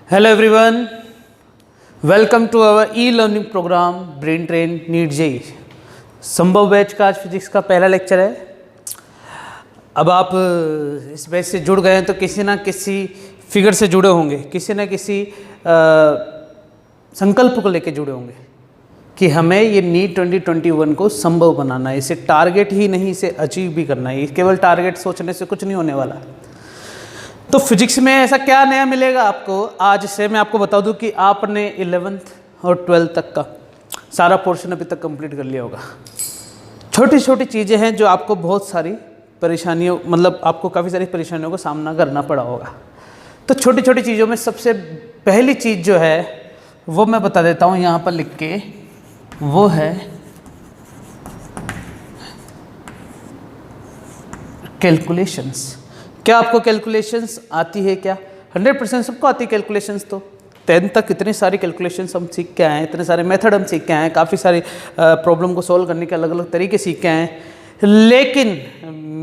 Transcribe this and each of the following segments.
Hello everyone, welcome to our e learning programme brain train NEET JEE. Sambhav batch का आज physics का पहला lecture है। अब आप इस बैच से जुड़ गए हैं तो किसी ना किसी फिगर से जुड़े होंगे, किसी ना किसी संकल्प को लेकर जुड़े होंगे कि हमें ये नीट 2021 को संभव बनाना है। इसे टारगेट ही नहीं, इसे अचीव भी करना है। केवल टारगेट सोचने से कुछ नहीं होने वाला। तो फिजिक्स में ऐसा क्या नया मिलेगा आपको आज से मैं आपको बता दूं कि आपने 11th और 12th तक का सारा पोर्शन अभी तक कंप्लीट कर लिया होगा। छोटी छोटी चीज़ें हैं जो आपको बहुत सारी परेशानियों आपको काफ़ी सारी परेशानियों का सामना करना पड़ा होगा। तो छोटी छोटी चीज़ों में सबसे पहली चीज़ जो है वो मैं बता देता हूँ यहाँ पर लिख के, वो है कैलकुलेशंस। क्या आपको कैलकुलेशंस आती है? क्या 100% सबको आती है कैलकुलेशंस। तो 10th तक इतनी सारी कैलकुलेशंस हम सीख के आए हैं, इतने सारे मेथड हम सीख के आए हैं, काफ़ी सारी प्रॉब्लम को सॉल्व करने के अलग अलग तरीके सीख के आए हैं। लेकिन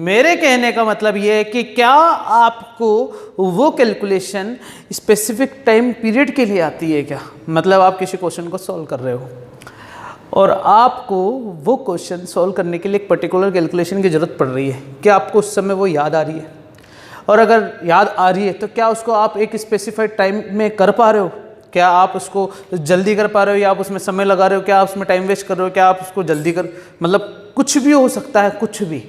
मेरे कहने का मतलब ये है कि क्या आपको वो कैलकुलेशन स्पेसिफिक टाइम पीरियड के लिए आती है? क्या मतलब आप किसी क्वेश्चन को सॉल्व कर रहे हो और आपको वो क्वेश्चन सॉल्व करने के लिए एक पर्टिकुलर कैलकुलेशन की ज़रूरत पड़ रही है, क्या आपको उस समय वो याद आ रही है? और अगर याद आ रही है तो क्या उसको आप एक स्पेसिफाइड टाइम में कर पा रहे हो? क्या आप उसको जल्दी कर पा रहे हो या आप उसमें समय लगा रहे हो? क्या आप उसमें टाइम वेस्ट कर रहे हो? क्या आप उसको जल्दी कर कुछ भी हो सकता है, कुछ भी।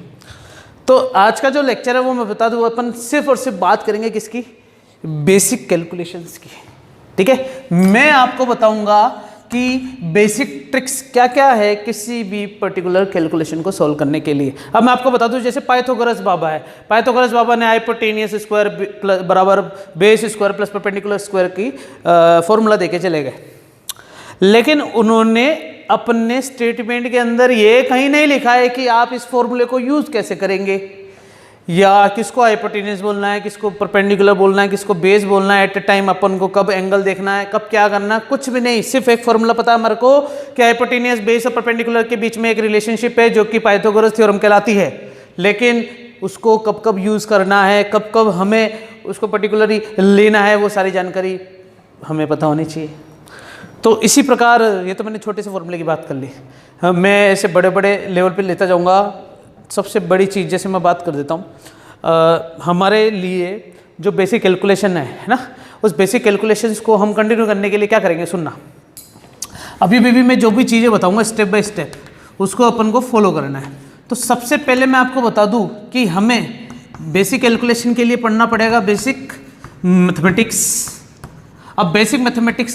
तो आज का जो लेक्चर है वो मैं बता दूँ, अपन सिर्फ और सिर्फ बात करेंगे किसकी? बेसिक कैलकुलेशंस की। ठीक है, मैं आपको बताऊंगा कि बेसिक ट्रिक्स क्या क्या है किसी भी पर्टिकुलर कैलकुलेशन को सॉल्व करने के लिए। अब मैं आपको बता दूं, जैसे पाइथागोरस बाबा है, पाइथागोरस बाबा ने हाइपोटेनियस स्क्वायर बराबर base square plus perpendicular square की फॉर्मूला देके चले गए। लेकिन उन्होंने अपने स्टेटमेंट के अंदर ये कहीं नहीं लिखा है कि आप इस फॉर्मूले को यूज कैसे करेंगे, या किसको हाइपोटेन्यूस बोलना है, किसको परपेंडिकुलर बोलना है, किसको बेस बोलना है, एट ए टाइम अपन को कब एंगल देखना है, कब क्या करना है, कुछ भी नहीं। सिर्फ एक फॉर्मूला पता है हमारे को कि हाइपोटेन्यूस, बेस और परपेंडिकुलर के बीच में एक रिलेशनशिप है जो कि पाइथागोरस थ्योरम कहलाती है। लेकिन उसको कब कब यूज़ करना है, कब कब हमें उसको पर्टिकुलरली लेना है, वो सारी जानकारी हमें पता होनी चाहिए। तो इसी प्रकार ये तो मैंने छोटे से फॉर्मूले की बात कर ली, मैं ऐसे बड़े बड़े लेवल पर लेता जाऊँगा। सबसे बड़ी चीज़ जैसे मैं बात कर देता हूँ, हमारे लिए जो बेसिक कैलकुलेशन है ना, उस बेसिक कैलकुलेशंस को हम कंटिन्यू करने के लिए क्या करेंगे, सुनना। अभी भी मैं जो भी चीज़ें बताऊँगा स्टेप बाय स्टेप उसको अपन को फॉलो करना है। तो सबसे पहले मैं आपको बता दूँ कि हमें बेसिक कैलकुलेशन के लिए पढ़ना पड़ेगा बेसिक मैथमेटिक्स। अब बेसिक मैथमेटिक्स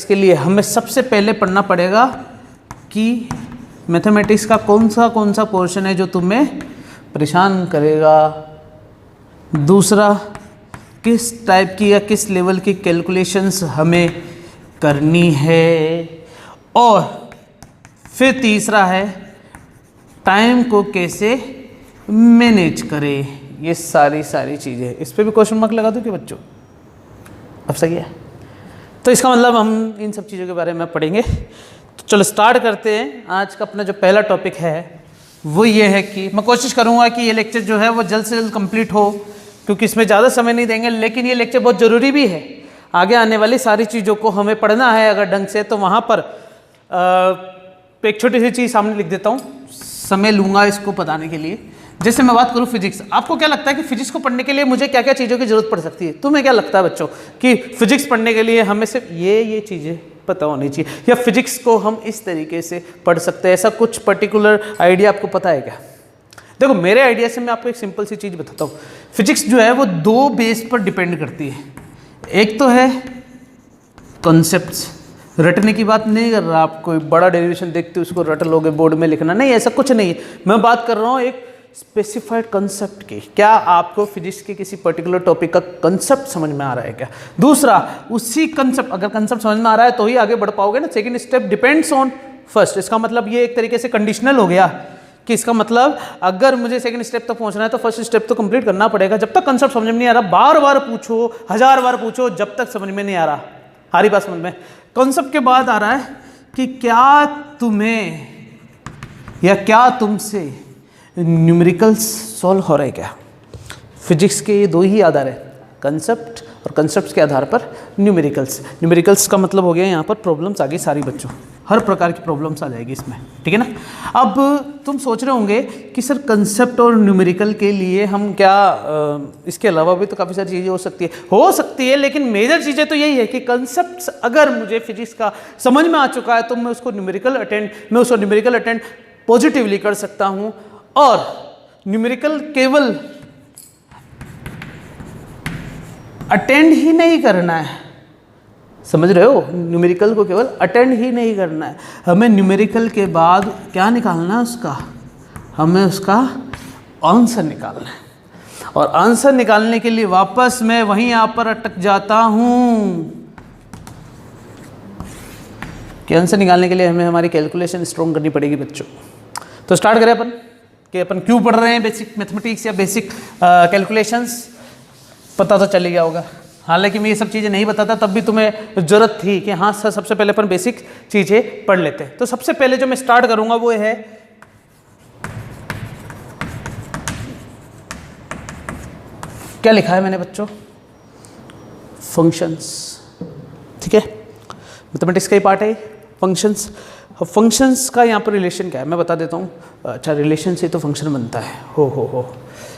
के लिए हमें सबसे पहले पढ़ना पड़ेगा कि मैथमेटिक्स का कौन सा पोर्शन है जो तुम्हें परेशान करेगा। दूसरा, किस टाइप की या किस लेवल की कैलकुलेशंस हमें करनी है। और फिर तीसरा है टाइम को कैसे मैनेज करें। ये सारी चीज़ें, इस पर भी क्वेश्चन मार्क लगा दूँ कि बच्चों? अब सही है। तो इसका मतलब हम इन सब चीज़ों के बारे में पढ़ेंगे। तो चलो स्टार्ट करते हैं। आज का अपना जो पहला टॉपिक है वो ये है कि मैं कोशिश करूँगा कि ये लेक्चर जो है वो जल्द से जल्द कंप्लीट हो, क्योंकि इसमें ज़्यादा समय नहीं देंगे। लेकिन ये लेक्चर बहुत ज़रूरी भी है, आगे आने वाली सारी चीज़ों को हमें पढ़ना है अगर ढंग से। तो वहाँ पर एक छोटी सी चीज़ सामने लिख देता हूँ, समय लूँगा इसको बताने के लिए। जैसे मैं बात करूँ फिजिक्स, आपको क्या लगता है कि फिजिक्स को पढ़ने के लिए मुझे क्या क्या चीज़ों की जरूरत पड़ सकती है? तुम्हें क्या लगता है बच्चों कि फिजिक्स पढ़ने के लिए हमें सिर्फ ये चीज़ें पता होनी चाहिए, या फिजिक्स को हम इस तरीके से पढ़ सकते हैं? ऐसा कुछ पर्टिकुलर आइडिया आपको पता है क्या? देखो, मेरे आइडिया से मैं आपको एक सिंपल सी चीज़ बताता हूँ। फिजिक्स जो है वो दो बेस पर डिपेंड करती है। एक तो है कॉन्सेप्ट्स, रटने की बात नहीं कर रहा, आप कोई बड़ा डेरिवेशन देखते हो उसको रट लोगे, बोर्ड में लिखना नहीं, ऐसा कुछ नहीं है। मैं बात कर रहा हूँ एक स्पेसिफाइड कंसेप्ट की। क्या आपको फिजिक्स के किसी पर्टिकुलर टॉपिक का कंसेप्ट समझ में आ रहा है क्या? दूसरा, उसी कंसेप्ट, अगर कंसेप्ट समझ में आ रहा है तो ही आगे बढ़ पाओगे ना। Second step depends on first. इसका मतलब ये एक तरीके से कंडीशनल हो गया कि इसका मतलब अगर मुझे सेकंड स्टेप तक पहुंचना है तो फर्स्ट स्टेप तो कंप्लीट करना पड़ेगा। जब तक कंसेप्ट समझ में नहीं आ रहा, बार बार पूछो, 1000 बार पूछो, जब तक समझ में नहीं आ रहा। हमारी बात समझ में? कॉन्सेप्ट के बाद आ रहा है कि क्या तुम्हें या क्या तुमसे न्यूमेरिकल्स सॉल्व हो रहे क्या? फिजिक्स के ये दो ही आधार है, कंसेप्ट और कंसेप्ट के आधार पर न्यूमेरिकल्स। न्यूमेरिकल्स का मतलब हो गया यहाँ पर प्रॉब्लम्स आ गई सारी बच्चों, हर प्रकार की प्रॉब्लम्स आ जाएगी इसमें, ठीक है ना। अब तुम सोच रहे होंगे कि सर कंसेप्ट और न्यूमेरिकल के लिए हम क्या इसके अलावा भी तो काफ़ी सारी चीज़ें हो सकती है, लेकिन मेजर चीज़ें तो यही है कि कंसेप्ट अगर मुझे फिजिक्स का समझ में आ चुका है तो मैं उसको न्यूमेरिकल अटेंड पॉजिटिवली कर सकता हूँ, और न्यूमेरिकल केवल अटेंड ही नहीं करना है, समझ रहे हो, न्यूमेरिकल को केवल अटेंड ही नहीं करना है, हमें न्यूमेरिकल के बाद क्या निकालना है उसका, हमें उसका आंसर निकालना है। और आंसर निकालने के लिए वापस मैं वहीं यहाँ पर अटक जाता हूँ कि आंसर निकालने के लिए हमें हमारी कैलकुलेशन स्ट्रॉन्ग करनी पड़ेगी बच्चों। तो स्टार्ट करें अपन कि अपन क्यों पढ़ रहे हैं बेसिक मैथमेटिक्स या बेसिक कैलकुलेशंस, पता तो चल गया होगा। हालांकि मैं ये सब चीज़ें नहीं बताता तब भी तुम्हें ज़रूरत थी कि हाँ सर सबसे पहले अपन बेसिक चीज़ें पढ़ लेते हैं। तो सबसे पहले जो मैं स्टार्ट करूंगा वो है क्या लिखा है मैंने बच्चों, फंक्शंस, ठीक है, मैथमेटिक्स का ही पार्ट है फंक्शंस। फंक्शंस का यहाँ पर रिलेशन क्या है मैं बता देता हूँ। अच्छा, रिलेशन से तो फंक्शन बनता है, हो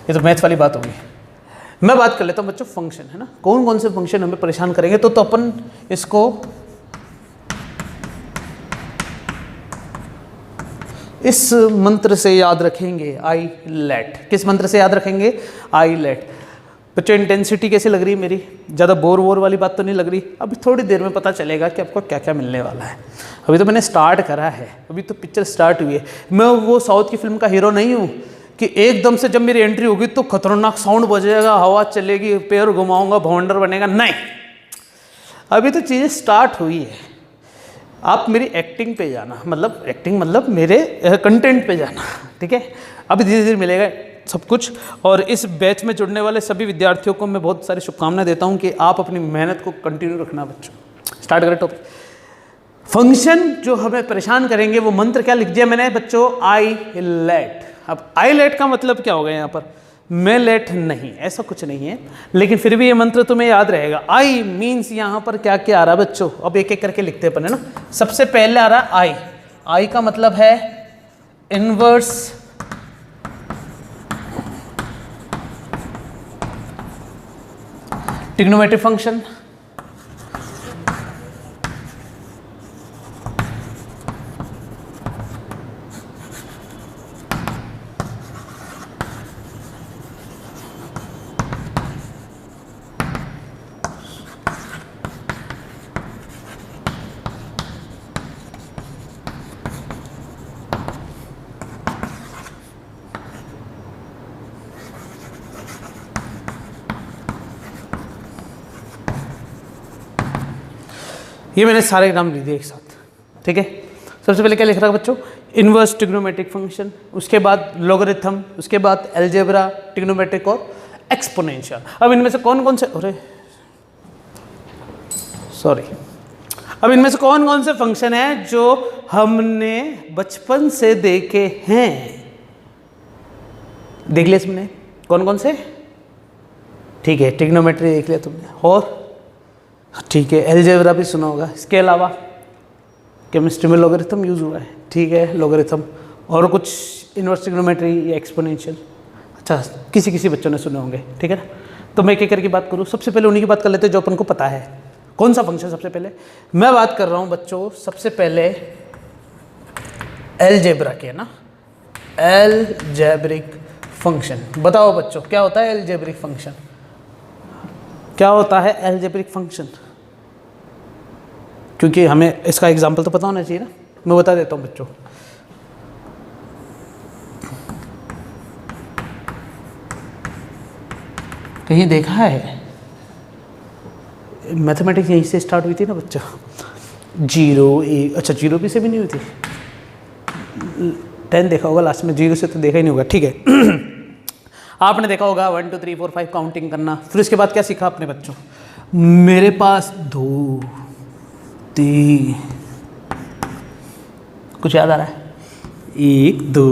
ये तो मैथ वाली बात होगी। मैं बात कर लेता हूँ बच्चों फंक्शन, है ना, कौन कौन से फंक्शन हमें परेशान करेंगे। तो अपन इसको इस मंत्र से याद रखेंगे, आई लेट। किस मंत्र से याद रखेंगे, आई लेट। बच्चों इंटेंसिटी कैसी लग रही है मेरी, ज़्यादा बोर वाली बात तो नहीं लग रही। अभी थोड़ी देर में पता चलेगा कि आपको क्या क्या मिलने वाला है। अभी तो मैंने स्टार्ट करा है, अभी तो पिक्चर स्टार्ट हुई है। मैं वो साउथ की फिल्म का हीरो नहीं हूँ कि एकदम से जब मेरी एंट्री होगी तो खतरनाक साउंड बजेगा, हवा चलेगी, पैर घुमाऊंगा, भवंडर बनेगा, नहीं। अभी तो चीज़ें स्टार्ट हुई है। आप मेरी एक्टिंग पे जाना, मतलब एक्टिंग मतलब मेरे कंटेंट पे जाना, ठीक है। अभी धीरे धीरे मिलेगा सब कुछ। और इस बैच में जुड़ने वाले सभी विद्यार्थियों को मैं बहुत सारी शुभकामनाएं देता हूं कि आप अपनी मेहनत को कंटिन्यू रखना बच्चों। स्टार्ट करें टॉपिक। फंक्शन जो हमें परेशान करेंगे वो मंत्र क्या लिख दिया मैंने बच्चों, आई लेट। अब आई लेट का मतलब क्या होगा यहाँ पर, मैं लेट नहीं, ऐसा कुछ नहीं है, लेकिन फिर भी ये मंत्र तुम्हें याद रहेगा। आई मीन्स यहाँ पर क्या क्या आ रहा है बच्चों, अब एक एक करके लिखते हैं अपन, है ना। सबसे पहले आ रहा है आई। आई का मतलब है इनवर्स ट्रिग्नोमेट्रिक फंक्शन। ये मैंने सारे नाम लिख दिए एक साथ, ठीक है। सबसे पहले क्या लिख रहा है बच्चों, इनवर्स ट्रिग्नोमेट्रिक फंक्शन, उसके बाद लॉगरिथम, उसके बाद अलजेब्रा, ट्रिग्नोमेट्रिक और एक्सपोनेंशियल। अब इनमें से कौन कौन से, अब इनमें से कौन कौन से फंक्शन हैं जो हमने बचपन से देखे हैं, देख लिया तुमने कौन कौन से, ठीक है। ट्रिग्नोमेट्री देख लिया तुमने, और ठीक है अलजेब्रा भी सुना होगा। इसके अलावा केमिस्ट्री में लॉगरिथम यूज हुआ है, ठीक है, लॉगरिथम। और कुछ इनवर्स ट्रिग्नोमेट्री या एक्सपोनेंशियल, अच्छा किसी किसी बच्चों ने सुने होंगे, ठीक है ना। तो मैं एक एक करके बात करूँ, सबसे पहले उन्हीं की बात कर लेते हैं जो अपन को पता है। कौन सा फंक्शन सबसे पहले मैं बात कर रहा हूँ बच्चों, सबसे पहले अलजेब्रा के, ना, अलजेब्रिक फंक्शन। बताओ बच्चों क्या होता है अलजेब्रिक फंक्शन, क्या होता है अलजेब्रिक फंक्शन, क्योंकि हमें इसका एग्जाम्पल तो पता होना चाहिए ना। मैं बता देता हूँ बच्चों, कहीं देखा है मैथमेटिक्स यहीं से स्टार्ट हुई थी ना बच्चों, 0 1, अच्छा 0 भी से भी नहीं हुई थी, 10 देखा होगा लास्ट में, 0 से तो देखा ही नहीं होगा, ठीक है। आपने देखा होगा 1 2 3 4 5 काउंटिंग करना। फिर उसके बाद क्या सीखा आपने बच्चों, मेरे पास 2 3, कुछ याद आ रहा है, 1 2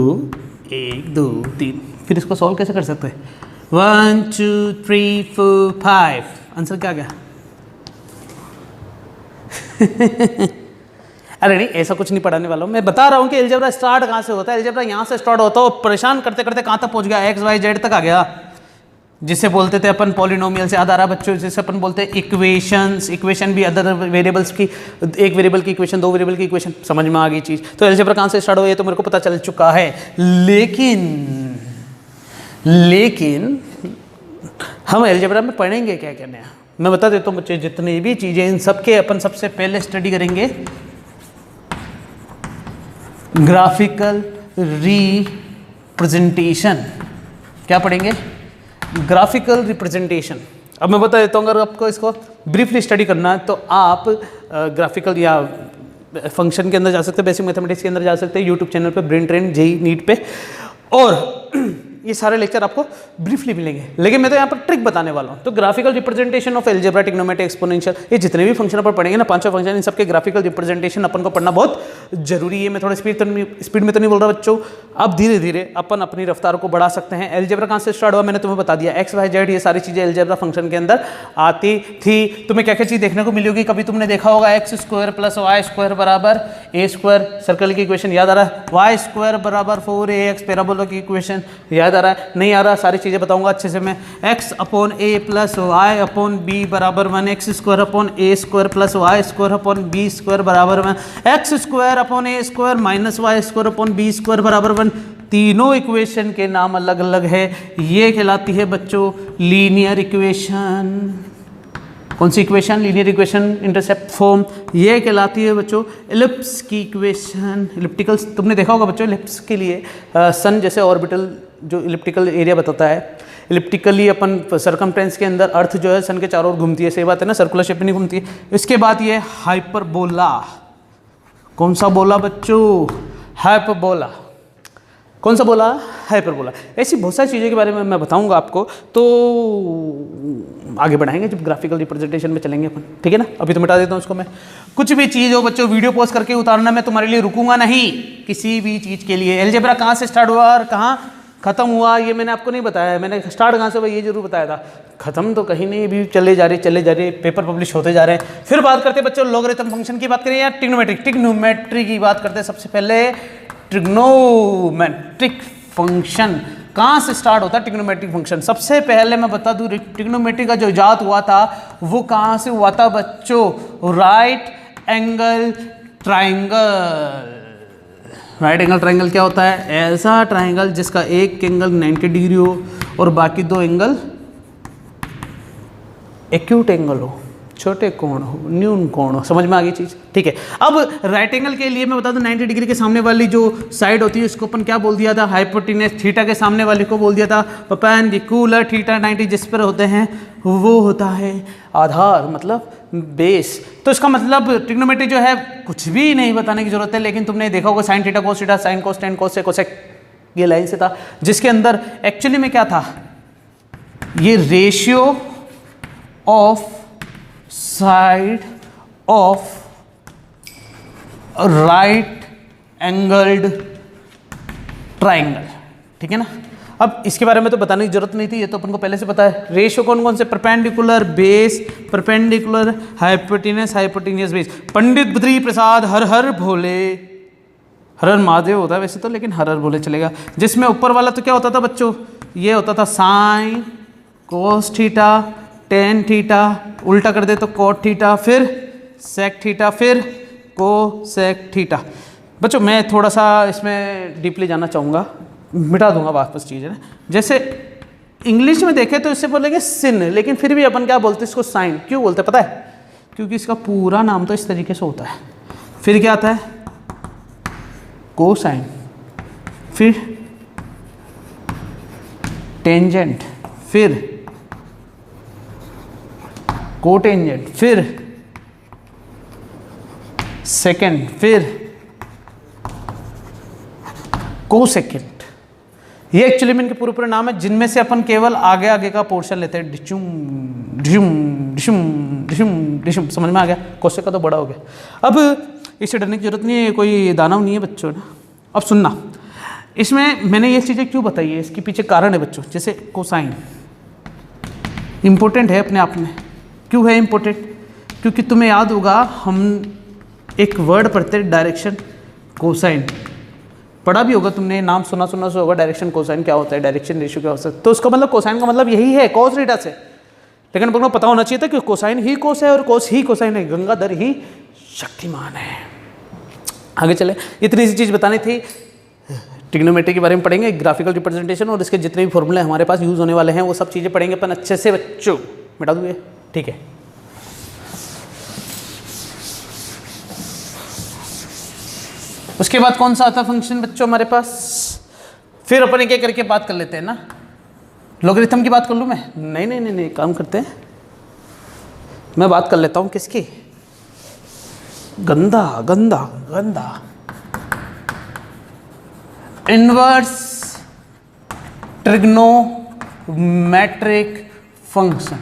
1 2 3। फिर इसको सॉल्व कैसे कर सकते हैं, 1 2 3 4 5। आंसर क्या गया? अरे नहीं, ऐसा कुछ नहीं पढ़ाने वाला हूँ, मैं बता रहा हूँ कि एलजेब्रा स्टार्ट कहाँ से होता है। एलजेब्रा यहाँ से स्टार्ट होता है, परेशान करते करते कहाँ तक पहुँच गया, एक्स वाई जेड तक आ गया, जिसे बोलते थे अपन पॉलिनोमियल से याद आ रहा बच्चों, जिसे अपन बोलते हैं इक्वेशंस। इक्वेशन भी अदर वेरिएबल्स की, एक वेरिएबल की इक्वेशन, दो वेरिएबल की इक्वेशन, समझ में आ गई चीज़। तो एलजेब्रा कहाँ से स्टार्ट हुआ ये तो मेरे को पता चल चुका है। लेकिन हम एलजेब्रा में पढ़ेंगे क्या क्या नया, मैं बता देता हूँ बच्चे। जितनी भी चीज़ें इन सब के अपन सबसे पहले स्टडी करेंगे ग्राफिकल रिप्रेजेंटेशन। क्या पढ़ेंगे? Graphical representation. अब मैं बता देता हूँ, अगर आपको इसको ब्रीफली स्टडी करना है तो आप ग्राफिकल या फंक्शन के अंदर जा सकते हैं, बेसिक मैथमेटिक्स के अंदर जा सकते हैं, यूट्यूब चैनल पे ब्रेन ट्रेन जेई नीट पे, और ये सारे लेक्चर आपको ब्रीफली मिलेंगे। लेकिन मैं तो यहाँ पर ट्रिक बताने वाला हूँ। तो graphical representation of algebra, trigonometry, exponential, ये जितने भी फंक्शन अपन पढ़ेंगे ना, पांचों फंक्शन, इन सबके ग्राफिकल रिप्रेजेंटेशन अपन को पढ़ना बहुत जरूरी है। मैं थोड़ा स्पीड में तो नहीं बोल रहा बच्चों, अब धीरे धीरे अपन अपनी रफ्तार को बढ़ा सकते हैं। एलजेब्रा कहाँ से स्टार्ट हुआ मैंने तुम्हें बता दिया, एक्स वाई जेड, ये सारी चीजें एलजेब्रा फंक्शन के अंदर आती थी। तुम्हें क्या क्या चीज देखने को मिली होगी, कभी तुमने देखा होगा x square plus y square बराबर ए स्क्वायर, सर्कल की इक्वेशन याद आ रहा है, वाई स्क्वायर बराबर 4ax, पैराबोला की इक्वेशन याद आ रहा है, नहीं आ रहा, सारी चीजें बताऊंगा अच्छे से मैं। x upon a plus y upon b बराबर 1, x square upon a square plus y square upon b square बराबर 1, x square upon a square minus y square upon b square बराबर 1। तीनों इक्वेशन के नाम अलग अलग है, ये कहलाती है बच्चों लीनियर इक्वेशन। कौन सी equation? Linear equation intercept form. ये कहलाती है बच्चों एलिप्स की इक्वेशन। इलिप्टिकल्स तुमने देखा होगा बच्चों, एलिप्स के लिए सन जैसे ऑर्बिटल जो इलिप्टिकल एरिया बताता है, इलिप्टिकली अपन सर्कमफ्रेंस के अंदर अर्थ जो है सन के चारों ओर घूमती है, सही बात है ना, सर्कुलर शेप में नहीं घूमती है। इसके बाद ये हाइपरबोला। कौन सा बोला बच्चों? हाइपरबोला। कौन सा बोला? हाइपरबोला। ऐसी बहुत सारी चीज़ों के बारे में मैं बताऊंगा आपको, तो आगे बढ़ाएंगे जब ग्राफिकल रिप्रेजेंटेशन में चलेंगे अपन, ठीक है ना। अभी तो मिटा देता हूँ इसको मैं। कुछ भी चीज़ हो बच्चों, वीडियो पॉज करके उतारना, मैं तुम्हारे लिए रुकूंगा नहीं किसी भी चीज़ के लिए। एलजेब्रा कहाँ से स्टार्ट हुआ और कहाँ खत्म हुआ ये मैंने आपको नहीं बताया। मैंने स्टार्ट कहाँ से हुआ ये जरूर बताया था, खत्म तो कहीं नहीं, भी चले जा रहे, पेपर पब्लिश होते जा रहे हैं। फिर बात करते हैं बच्चों लॉगरिथम फंक्शन की बात करें या ट्रिग्नोमेट्री की बात करते हैं। सबसे पहले ट्रिग्नोमेट्रिक फंक्शन कहाँ से स्टार्ट होता है? ट्रिग्नोमेट्रिक फंक्शन सबसे पहले मैं बता दूं, ट्रिग्नोमेट्री का जो इजाद हुआ था वो कहाँ से हुआ था बच्चों? Right angle triangle. Right angle triangle क्या होता है? ऐसा ट्राइंगल जिसका एक एंगल 90 डिग्री हो और बाकी दो एंगल एक्यूट एंगल हो, छोटे कोण हो, न्यून कोण हो। समझ में आ गई चीज़? ठीक है। अब राइट एंगल के लिए मैं बता दूं 90 डिग्री के सामने वाली जो साइड होती है उसको अपन क्या बोल दिया था? हाइपोटेनस। थीटा के सामने वाली को बोल दिया था परपेंडिकुलर। थीटा 90 जिस पर होते हैं वो होता है आधार, मतलब बेस। तो इसका मतलब ट्रिग्नोमेट्री जो है कुछ भी नहीं बताने की जरूरत है, लेकिन तुमने देखा होगा sine theta cos theta, sine cos tan cos से कोसेक, ये लाइन से था, जिसके अंदर एक्चुअली में क्या था? ये ratio of side of right angled triangle, ठीक है ना। अब इसके बारे में तो बताने की जरूरत नहीं थी, ये तो अपन को पहले से पता है। रेशियो कौन कौन से? Perpendicular base, perpendicular hypotenuse, hypotenuse base. Pandit Badri Prasad हर हर भोले, हर हर महादेव होता है वैसे तो, लेकिन हर हर भोले चलेगा। जिसमें ऊपर वाला तो क्या होता था बच्चों? ये होता था sine cos theta tan theta, उल्टा कर दे तो कोट थीटा, फिर सेक थीटा, फिर कोसेक थीटा। बच्चों मैं थोड़ा सा इसमें डीपली जाना चाहूँगा, मिटा दूंगा वापस चीज़ है ना। जैसे इंग्लिश में देखें तो इससे बोलेंगे सिन, लेकिन फिर भी अपन क्या बोलते हैं इसको? साइन। क्यों बोलते हैं पता है? क्योंकि इसका पूरा नाम तो इस तरीके से होता है। फिर क्या आता है? कोसाइन, फिर टेंजेंट, फिर कोटेंजेंट, फिर सेकेंड, फिर कोसेकेंड। ये एक्चुअली में इनके पूरे नाम है, जिनमें से अपन केवल आगे आगे का पोर्शन लेते हैं। डिशुम डिशुम डिशुम डिशुम डिशुम। समझ में आ गया? कोसेक का तो बड़ा हो गया। अब इससे डरने की जरूरत नहीं है, कोई दानव नहीं है बच्चों ना। अब सुनना, इसमें मैंने ये चीज़ें क्यों बताई है, इसके पीछे कारण है बच्चों। जैसे कोसाइन, इम्पोर्टेंट है अपने आप में। क्यों है इम्पोर्टेंट? क्योंकि तुम्हें याद होगा हम एक वर्ड पढ़ते डायरेक्शन कोसाइन, पढ़ा भी होगा तुमने, नाम सुना से होगा डायरेक्शन कोसाइन क्या होता है, डायरेक्शन रेशियो क्या होता है। तो उसका मतलब कोसाइन का मतलब यही है, कॉस थीटा से। लेकिन आपको पता होना चाहिए था कि कोसाइन ही कोस है और कोस ही कोसाइन है, गंगाधर ही शक्तिमान है। आगे चले, इतनी सी चीज़ बतानी थी। ट्रिग्नोमेट्री के बारे में पढ़ेंगे, ग्राफिकल रिप्रेजेंटेशन और इसके जितने भी फॉर्मूले हमारे पास यूज़ होने वाले हैं वो सब चीज़ें पढ़ेंगे अपन अच्छे से बच्चों। मिटा दूँगे, ठीक है। उसके बाद कौन सा आता फंक्शन बच्चों हमारे पास? फिर अपन एक एक करके बात कर लेते हैं ना। लॉगरिथम की बात कर लूँ मैं? नहीं, काम करते हैं, मैं बात कर लेता हूँ किसकी, गंदा इनवर्स ट्रिग्नोमेट्रिक फंक्शन।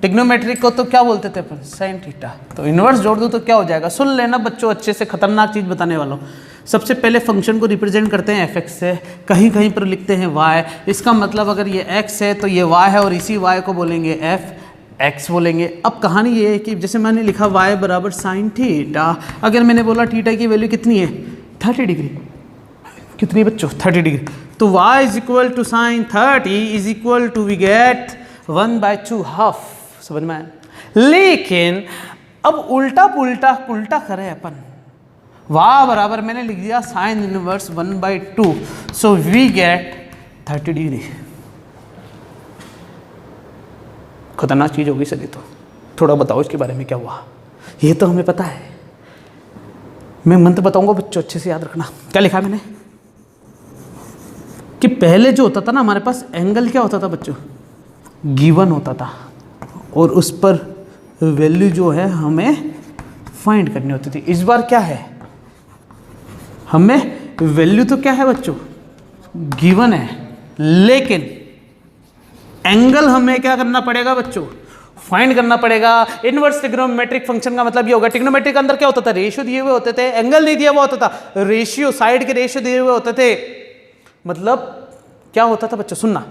ट्रिग्नोमेट्रिक को तो क्या बोलते थे अपन? Sine theta. तो इनवर्स जोड़ दो तो क्या हो जाएगा? सुन लेना बच्चों अच्छे से, खतरनाक चीज़ बताने वाला हूँ। सबसे पहले फंक्शन को रिप्रेजेंट करते हैं fx से, कहीं कहीं पर लिखते हैं y। इसका मतलब अगर ये x है तो ये y है और इसी y को बोलेंगे fx बोलेंगे। अब कहानी ये है कि जैसे मैंने लिखा y बराबर साइन थीटा, अगर मैंने बोला थीटा की वैल्यू कितनी है 30 डिग्री, कितनी बच्चों 30 डिग्री, तो y is equal to sine 30 is equal to we get 1/2 half. समझ में आया? लेकिन अब उल्टा पुल्टा करें अपन, वाह बराबर मैंने लिख दिया sine inverse 1/2, so we get 30 degree. खतरनाक चीज होगी सर ये तो। थोड़ा बताओ इसके बारे में क्या हुआ। ये तो हमें पता है, मैं मंत्र बताऊंगा बच्चों, अच्छे से याद रखना। क्या लिखा मैंने कि पहले जो होता था ना हमारे पास एंगल, क्या होता था बच्चों? गिवन होता था और उस पर वैल्यू जो है हमें फाइंड करनी होती थी। इस बार क्या है, हमें वैल्यू तो क्या है बच्चों? गिवन है, लेकिन एंगल हमें क्या करना पड़ेगा बच्चों? फाइंड करना पड़ेगा। इनवर्स ट्रिग्नोमेट्रिक फंक्शन का मतलब ये होगा, ट्रिग्नोमेट्रिक के अंदर क्या होता था? रेशियो दिए हुए होते थे, एंगल नहीं दिया हुआ होता था, रेशियो साइड के रेशियो दिए हुए होते थे। मतलब क्या होता था बच्चों? सुनना,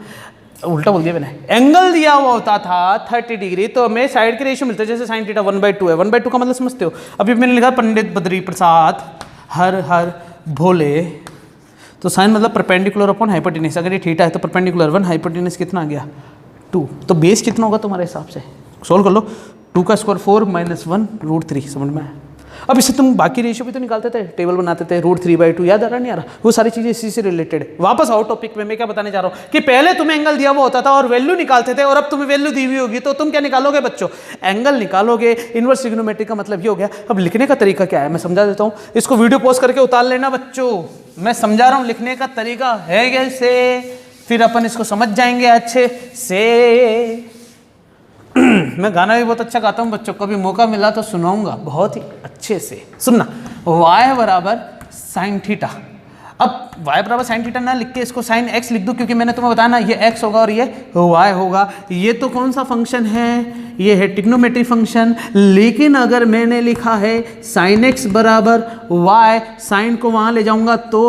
उल्टा बोल दिया मैंने। एंगल दिया हुआ होता था 30 डिग्री, तो हमें साइड के रेशियो मिलते हैं। जैसे साइन थीटा 1/2 है, 1/2 का मतलब समझते हो? अभी मैंने लिखा पंडित बद्री प्रसाद हर हर भोले, तो साइन मतलब परपेंडिकुलर अपॉन हाइपोटेनस। अगर ये थीटा है तो परपेंडिकुलर 1, हाइपोटेनस कितना आ गया 2, तो बेस कितना होगा तुम्हारे हिसाब से? सोल्व कर लो। 2 का स्क्वायर 4 - 1 √3। समझ में आया? अब इससे तुम बाकी रेशियो भी तो निकालते थे, टेबल बनाते थे, √3/2, याद आ रहा नहीं आ रहा? वो सारी चीजें इसी से रिलेटेड है। वापस आओ टॉपिक में, मैं क्या बताने जा रहा हूँ कि पहले तुम्हें एंगल दिया हुआ होता था और वैल्यू निकालते थे, और अब तुम्हें वैल्यू दी हुई होगी तो तुम क्या निकालोगे बच्चों? एंगल निकालोगे। इनवर्स ट्रिग्नोमेट्री का मतलब ये हो गया। अब लिखने का तरीका क्या है मैं समझा देता हूँ, इसको वीडियो पॉज करके उतार लेना बच्चों, मैं समझा रहा हूँ। लिखने का तरीका है कैसे, फिर अपन इसको समझ जाएंगे अच्छे से। मैं गाना भी बहुत अच्छा गाता हूँ बच्चों, कभी मौका मिला तो सुनाऊंगा बहुत ही अच्छे से। सुनना, y बराबर साइन थीटा। अब y बराबर साइन थीटा ना लिख के इसको साइन x लिख दूँ, क्योंकि मैंने तुम्हें बताया ना ये x होगा और ये y होगा। ये तो कौन सा फंक्शन है? ये है ट्रिग्नोमेट्री फंक्शन। लेकिन अगर मैंने लिखा है साइन x बराबर y, साइन को वहाँ ले जाऊँगा तो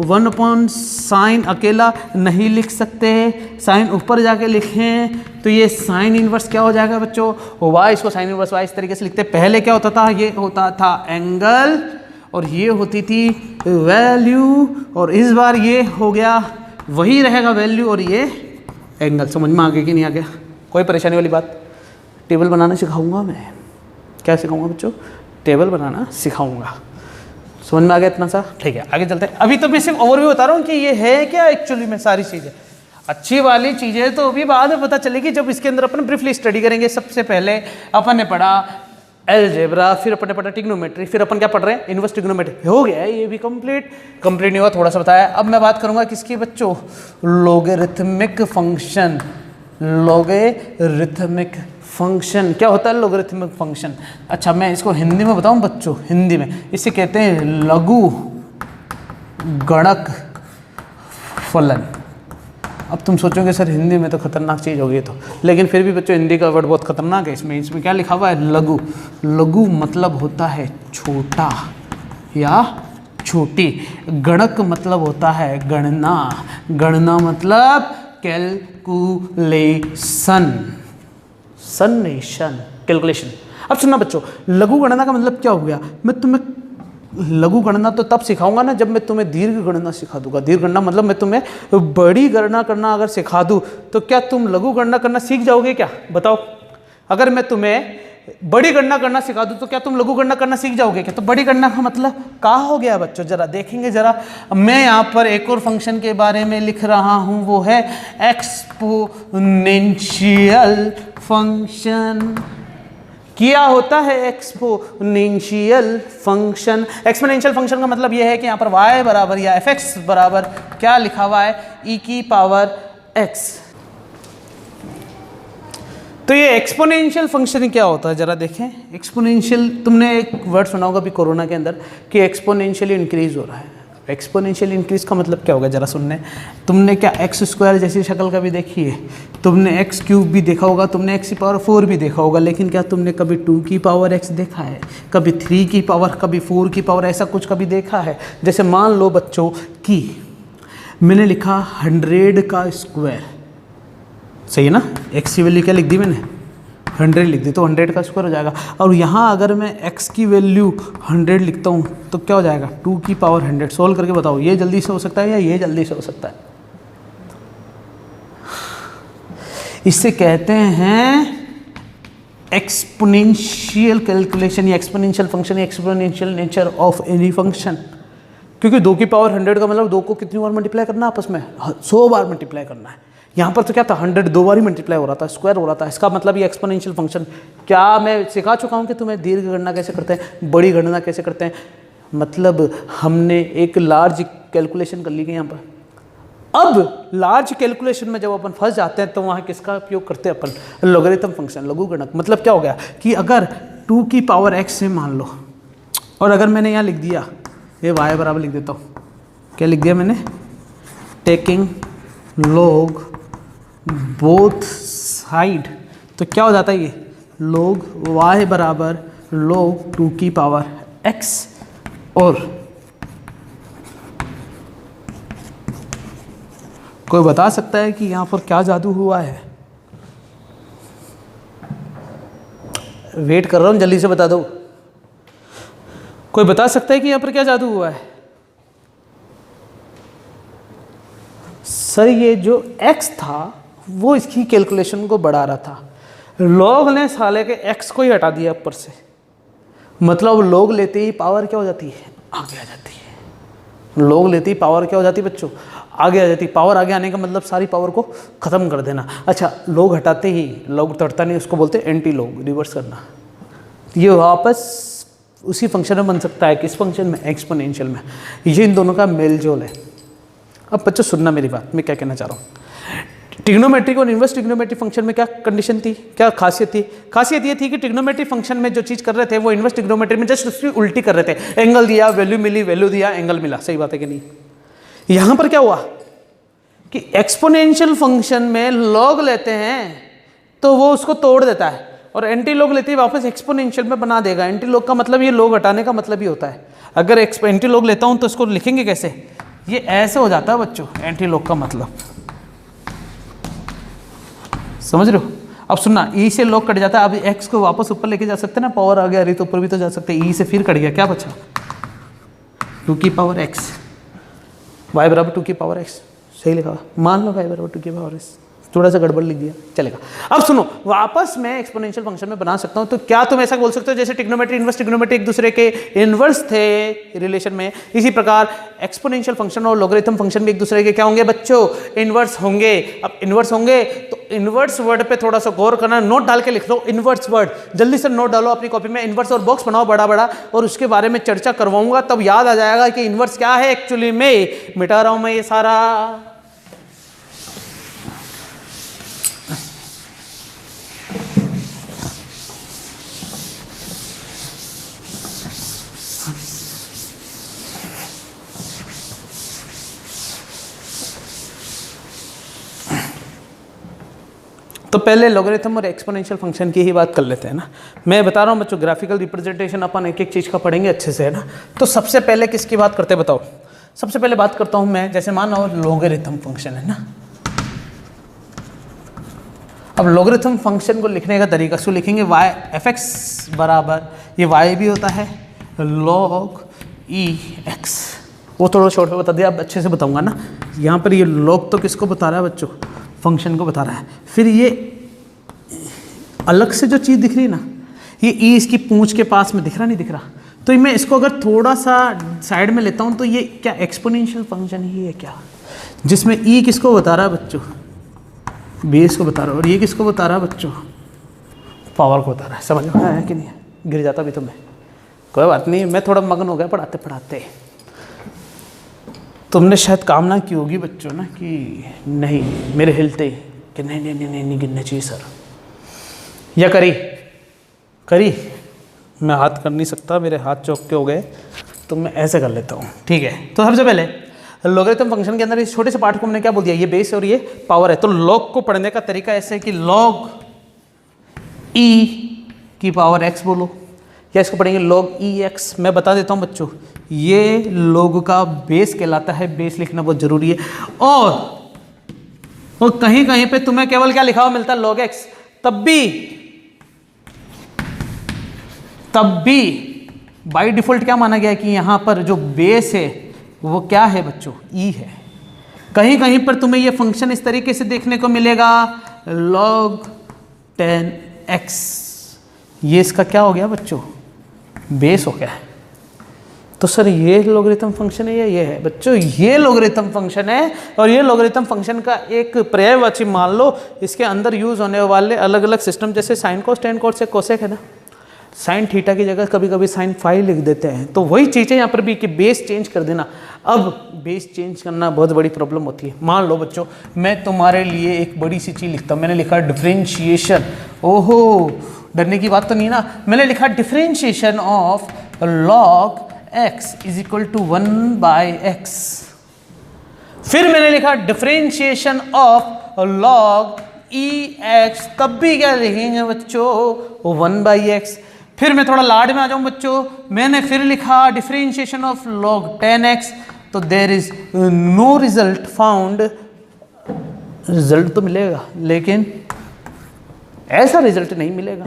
1/sin अकेला नहीं लिख सकते, साइन ऊपर जाके लिखें तो ये साइन इनवर्स क्या हो जाएगा बच्चों? y, इसको साइन इनवर्स y इस तरीके से लिखते हैं। पहले क्या होता था? ये होता था एंगल और ये होती थी वैल्यू, और इस बार ये हो गया, वही रहेगा वैल्यू और ये एंगल। समझ में आ गया कि नहीं आ गया? कोई परेशानी वाली बात? टेबल बनाना सिखाऊंगा मैं। क्या सिखाऊंगा बच्चों? टेबल बनाना सिखाऊंगा। समझ में आ गया इतना सा? ठीक है, आगे चलते हैं। अभी तो मैं सिर्फ ओवरव्यू बता रहा हूँ कि ये है क्या एक्चुअली में। सारी चीज़ें अच्छी वाली चीज़ें तो अभी बाद में पता चलेगी जब इसके अंदर अपन ब्रीफली स्टडी करेंगे। सबसे पहले अपन ने पढ़ा अलजेब्रा, फिर अपन ने पढ़ा ट्रिग्नोमेट्री, फिर अपन क्या पढ़ रहे हैं? Inverse trigonometry. हो गया ये भी कंप्लीट नहीं हुआ, थोड़ा सा बताया। अब मैं बात करूंगा किसकी बच्चों? Logarithmic function. लॉगरिथमिक फंक्शन क्या होता है? Logarithmic function. अच्छा मैं इसको हिंदी में बताऊं बच्चों? हिंदी में इसे कहते हैं लघु गणक फलन। अब तुम सोचोगे सर हिंदी में तो खतरनाक चीज़ होगी तो, लेकिन फिर भी बच्चों हिंदी का वर्ड बहुत खतरनाक है। इसमें क्या लिखा हुआ है? लघु। लघु मतलब होता है छोटा या छोटी। गणक मतलब होता है गणना। गणना मतलब कैलकुलेशन। सन्निशन कैलकुलेशन। अब सुनना बच्चों, लघु गणना का मतलब क्या हो गया? मैं तुम्हें लघु गणना तो तब सिखाऊंगा ना जब मैं तुम्हें दीर्घ गणना सिखा दूंगा। दीर्घ गणना मतलब मैं तुम्हें बड़ी गणना करना अगर सिखा दूं तो क्या तुम लघु गणना करना सीख जाओगे क्या? बताओ। अगर मैं तुम्हें बड़ी गणना करना सिखा दूं तो क्या तुम लघु गणना करना सीख जाओगे क्या? तो बड़ी गणना का मतलब क्या हो गया बच्चों? जरा देखेंगे जरा। मैं यहाँ पर एक और फंक्शन के बारे में लिख रहा हूँ, वो है एक्सपोनेंशियल फंक्शन। क्या होता है एक्सपोनेंशियल फंक्शन? एक्सपोनेंशियल फंक्शन का मतलब यह है कि यहाँ पर y बराबर या fx बराबर क्या लिखा हुआ है? e की पावर x। तो ये एक्सपोनेंशियल फंक्शन क्या होता है जरा देखें। एक्सपोनेंशियल, तुमने एक वर्ड सुना होगा अभी कोरोना के अंदर कि एक्सपोनेंशियली इंक्रीज हो रहा है। एक्सपोनेंशियल इंक्रीज का मतलब क्या होगा जरा सुनने। तुमने क्या एक्स स्क्वायर जैसी शक्ल का भी देखी है? तुमने एक्स क्यूब भी देखा होगा, तुमने एक्स की पावर 4 भी देखा होगा, लेकिन क्या तुमने कभी 2 की पावर एक्स देखा है? कभी 3 की पावर, कभी 4 की पावर, ऐसा कुछ कभी देखा है? जैसे मान लो बच्चों कि मैंने लिखा 100 का स्क्वायर, सही है ना? एक्स की वैल्यू क्या लिख दी मैंने? 100 लिख दी, तो 100 का स्क्वायर हो जाएगा। और यहाँ अगर मैं x की वैल्यू 100 लिखता हूँ तो क्या हो जाएगा? 2 की पावर 100। सोल्व करके बताओ, ये जल्दी से हो सकता है या ये जल्दी से हो सकता है? इससे कहते हैं एक्सपोनेंशियल कैलकुलेशन या एक्सपोनेंशियल फंक्शन या exponential nature of any function. क्योंकि 2 की पावर 100 का मतलब 2 को कितनी बार मल्टीप्लाई करना है? आपस में 100 बार मल्टीप्लाई करना है। यहाँ पर तो क्या था? 100 2 बार ही मल्टीप्लाई हो रहा था, स्क्वायर हो रहा था। इसका मतलब ये एक्सपोनेंशियल फंक्शन। क्या मैं सिखा चुका हूँ कि तुम्हें दीर्घ गणना कैसे करते हैं, बड़ी गणना कैसे करते हैं? मतलब हमने एक लार्ज कैलकुलेशन कर ली गई यहाँ पर। अब लार्ज कैलकुलेशन में जब अपन फंस जाते हैं तो वहाँ किसका उपयोग करते हैं अपन? लॉगरिथम फंक्शन, लघु गणक। मतलब क्या हो गया कि अगर 2 की पावर x से मान लो, और अगर मैंने यहाँ लिख दिया, ये y बराबर लिख देता हूँ, क्या लिख दिया मैंने? टेकिंग log बोथ साइड, तो क्या हो जाता है ये? log y बराबर log 2 की पावर x। और कोई बता सकता है कि यहाँ पर क्या जादू हुआ है? वेट कर रहा हूँ, जल्दी से बता दो। कोई बता सकता है कि यहाँ पर क्या जादू हुआ है? सर ये जो x था वो इसकी कैलकुलेशन को बढ़ा रहा था। log ने साले के x को ही हटा दिया ऊपर से। मतलब log लेते ही पावर क्या हो जाती है? आगे आ जाती है। log लेते ही पावर क्या हो जाती है बच्चों? आगे आ जाती है। पावर आगे आने का मतलब सारी पावर को ख़त्म कर देना। अच्छा, log हटाते ही, log तोड़ता नहीं, उसको बोलते हैं एंटी log, रिवर्स करना। ये वापस उसी फंक्शन में बन सकता है। किस फंक्शन में? एक्सपोनेंशियल में। ये इन दोनों का मेल जोल है। अब बच्चों सुनना मेरी बात, मैं क्या कहना चाह रहा हूँ। ट्रिग्नोमेट्रिक और इन्वर्स ट्रिग्नोमेट्रिक फंक्शन में क्या कंडीशन थी, क्या खासियत थी? खासियत ये थी कि ट्रिग्नोमेट्रिक फंक्शन में जो चीज़ कर रहे थे वो इन्वर्स ट्रिग्नोमेट्री में जस्ट उसकी उल्टी कर रहे थे। एंगल दिया, वैल्यू मिली, वैल्यू दिया, एंगल मिला। सही बात है कि नहीं? यहाँ पर क्या हुआ कि एक्सपोनेंशियल फंक्शन में log लेते हैं तो वो उसको तोड़ देता है, और एंटी log लेते ही वापस एक्सपोनेंशियल में बना देगा। एंटी log का मतलब ये log हटाने का मतलब ही होता है। अगर एंटी log लेता हूँ तो इसको लिखेंगे कैसे? ये ऐसे हो जाता है बच्चों, एंटी log का मतलब। समझ रहे हो? अब सुनना, ई से log कट जाता है। अब एक्स को वापस ऊपर लेके जा सकते हैं ना, पावर आ गया रही तो ऊपर भी तो जा सकते हैं। ई से फिर कट गया, क्या बचा? 2 की पावर एक्स, y बराबर 2 की पावर एक्स। सही लिखा, मान लो y बराबर 2 की पावर एक्स। थोड़ा सा गड़बड़ लिख दिया, चलेगा। अब सुनो, वापस मैं एक्सपोनेंशियल फंक्शन में बना सकता हूं। तो क्या तुम ऐसा बोल सकते हो जैसे ट्रिग्नोमेट्री, इन्वर्स ट्रिग्नोमेट्री एक दूसरे के इन्वर्स थे रिलेशन में, इसी प्रकार एक्सपोनेंशियल फंक्शन और लॉगरिथम फंक्शन भी एक दूसरे के क्या होंगे बच्चों? इन्वर्स होंगे। अब इन्वर्स होंगे तो इन्वर्स वर्ड पे थोड़ा सा गौर करना। नोट डाल के लिख लो इन्वर्स वर्ड, जल्दी से नोट डालो अपनी कॉपी में। इन्वर्स और बॉक्स बनाओ बड़ा बड़ा, और उसके बारे में चर्चा करवाऊंगा, तब याद आ जाएगा कि इन्वर्स क्या है एक्चुअली में। मिटा रहा हूं मैं ये सारा। तो पहले लॉगरिथम और एक्सपोनेंशियल फंक्शन की ही बात कर लेते हैं ना। मैं बता रहा हूँ बच्चों, ग्राफिकल रिप्रेजेंटेशन अपन एक एक चीज़ का पढ़ेंगे अच्छे से, है ना। तो सबसे पहले किसकी बात करते हैं बताओ? सबसे पहले बात करता हूँ मैं, जैसे मान लो लॉगरिथम फंक्शन है ना। अब लॉगरिथम फंक्शन को लिखने का तरीका इसको लिखेंगे y fx बराबर, ये y भी होता है log e x। वो थोड़ा शॉर्ट में बता दिया, अब अच्छे से बताऊंगा ना। यहाँ पर ये log तो किसको बता रहा है बच्चों, फंक्शन को बता रहा है। फिर ये अलग से जो चीज़ दिख रही है ना, ये e इसकी पूंछ के पास में दिख रहा नहीं दिख रहा, तो मैं इसको अगर थोड़ा सा साइड में लेता हूँ तो ये क्या एक्सपोनेंशियल फंक्शन ही है क्या, जिसमें e किसको बता रहा है बच्चों, बेस को बता रहा है, और ये किसको बता रहा है बच्चों, पावर को बता रहा है। समझ में आया कि नहीं, गिर जाता भी तो मैं, कोई बात नहीं, मैं थोड़ा मगन हो गया पढ़ाते पढ़ाते। तुमने शायद कामना की होगी बच्चों ना कि नहीं, मेरे हिलते कि नहीं नहीं नहीं नहीं, नहीं गिरना चाहिए सर, या करी करी, मैं हाथ कर नहीं सकता, मेरे हाथ चौके हो गए, तो मैं ऐसे कर लेता हूँ, ठीक है। तो सबसे पहले लॉगरिथम फंक्शन के अंदर इस छोटे से पार्ट को हमने क्या बोल दिया, ये बेस और ये पावर है। तो लॉग को पढ़ने का तरीका ऐसे है कि लॉग ई की पावर एक्स बोलो, या इसको पढ़ेंगे लॉग ई एक्स। मैं बता देता हूँ बच्चों, ये लॉग का बेस कहलाता है, बेस लिखना बहुत जरूरी है। और कहीं कहीं पे तुम्हें केवल क्या लिखा हुआ मिलता है, लॉग एक्स, तब भी बाय डिफॉल्ट क्या माना गया है कि यहाँ पर जो बेस है वो क्या है बच्चों, ई है। कहीं कहीं पर तुम्हें ये फंक्शन इस तरीके से देखने को मिलेगा, log 10x, ये इसका क्या हो गया बच्चों, बेस हो गया। तो सर ये लॉगरिथम फंक्शन है या ये है बच्चों, ये लॉगरिथम फंक्शन है। और ये लॉगरिथम फंक्शन का एक पर्यायवाची मान लो, इसके अंदर यूज होने वाले अलग अलग सिस्टम, जैसे साइन कोस, टेन कोस, कोसेक है ना, साइन थीटा की जगह कभी कभी साइन फाई लिख देते हैं। तो वही चीज़ है यहाँ पर भी कि बेस चेंज कर देना। अब बेस चेंज करना बहुत बड़ी प्रॉब्लम होती है। मान लो बच्चों, मैं तुम्हारे लिए एक बड़ी सी चीज़ लिखता हूँ, मैंने लिखा डिफरेंशिएशन, ओहो डरने की बात तो नहीं ना, मैंने लिखा differentiation of log x is equal to 1/x। फिर मैंने लिखा डिफरेंशिएशन ऑफ log ex, तब भी क्या लिखेंगे बच्चों, 1/x। फिर मैं थोड़ा लाड में आ जाऊं बच्चों, मैंने फिर लिखा डिफरेंशिएशन ऑफ log 10x, तो there is no result found. Result तो मिलेगा लेकिन ऐसा रिजल्ट नहीं मिलेगा,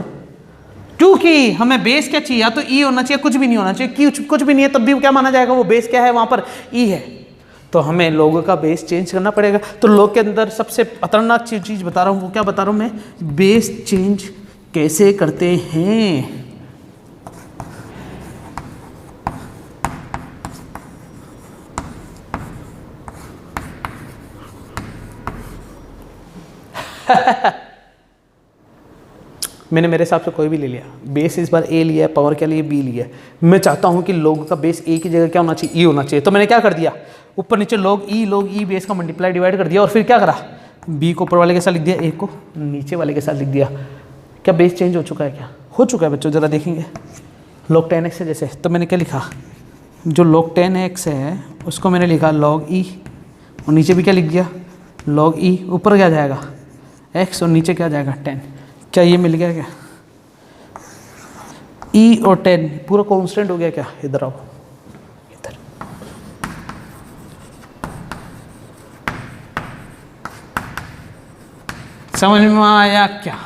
क्योंकि हमें बेस क्या चाहिए, या तो ई होना चाहिए, कुछ भी नहीं होना चाहिए, कुछ भी नहीं है, तब भी क्या माना जाएगा, वो बेस क्या है वहां पर, ई है। तो हमें लोगों का बेस चेंज करना पड़ेगा। तो लोग के अंदर सबसे खतरनाक चीज बता रहा हूँ, वो क्या बता रहा हूँ मैं, बेस चेंज कैसे करते हैं। मैंने मेरे हिसाब से कोई भी ले लिया, बेस इस बार ए लिया, पावर क्या लिए, बी लिया। मैं चाहता हूं कि लोग का बेस ए की जगह क्या होना चाहिए, ई होना चाहिए। तो मैंने क्या कर दिया, ऊपर नीचे लॉग ई बेस का मल्टीप्लाई डिवाइड कर दिया, और फिर क्या करा, बी को ऊपर वाले के साथ लिख दिया, ए को नीचे वाले के साथ लिख दिया। क्या बेस चेंज हो चुका है, क्या हो चुका है बच्चों, जरा देखेंगे। log 10x है जैसे, तो मैंने क्या लिखा, जो log 10x है उसको मैंने लिखा log ई, और नीचे भी क्या लिख दिया, log ई, ऊपर क्या जाएगा x और नीचे क्या जाएगा 10। क्या ये मिल गया क्या, e और 10 पूरा कांस्टेंट हो गया क्या, इधर आओ, इधर। समझ में आया क्या,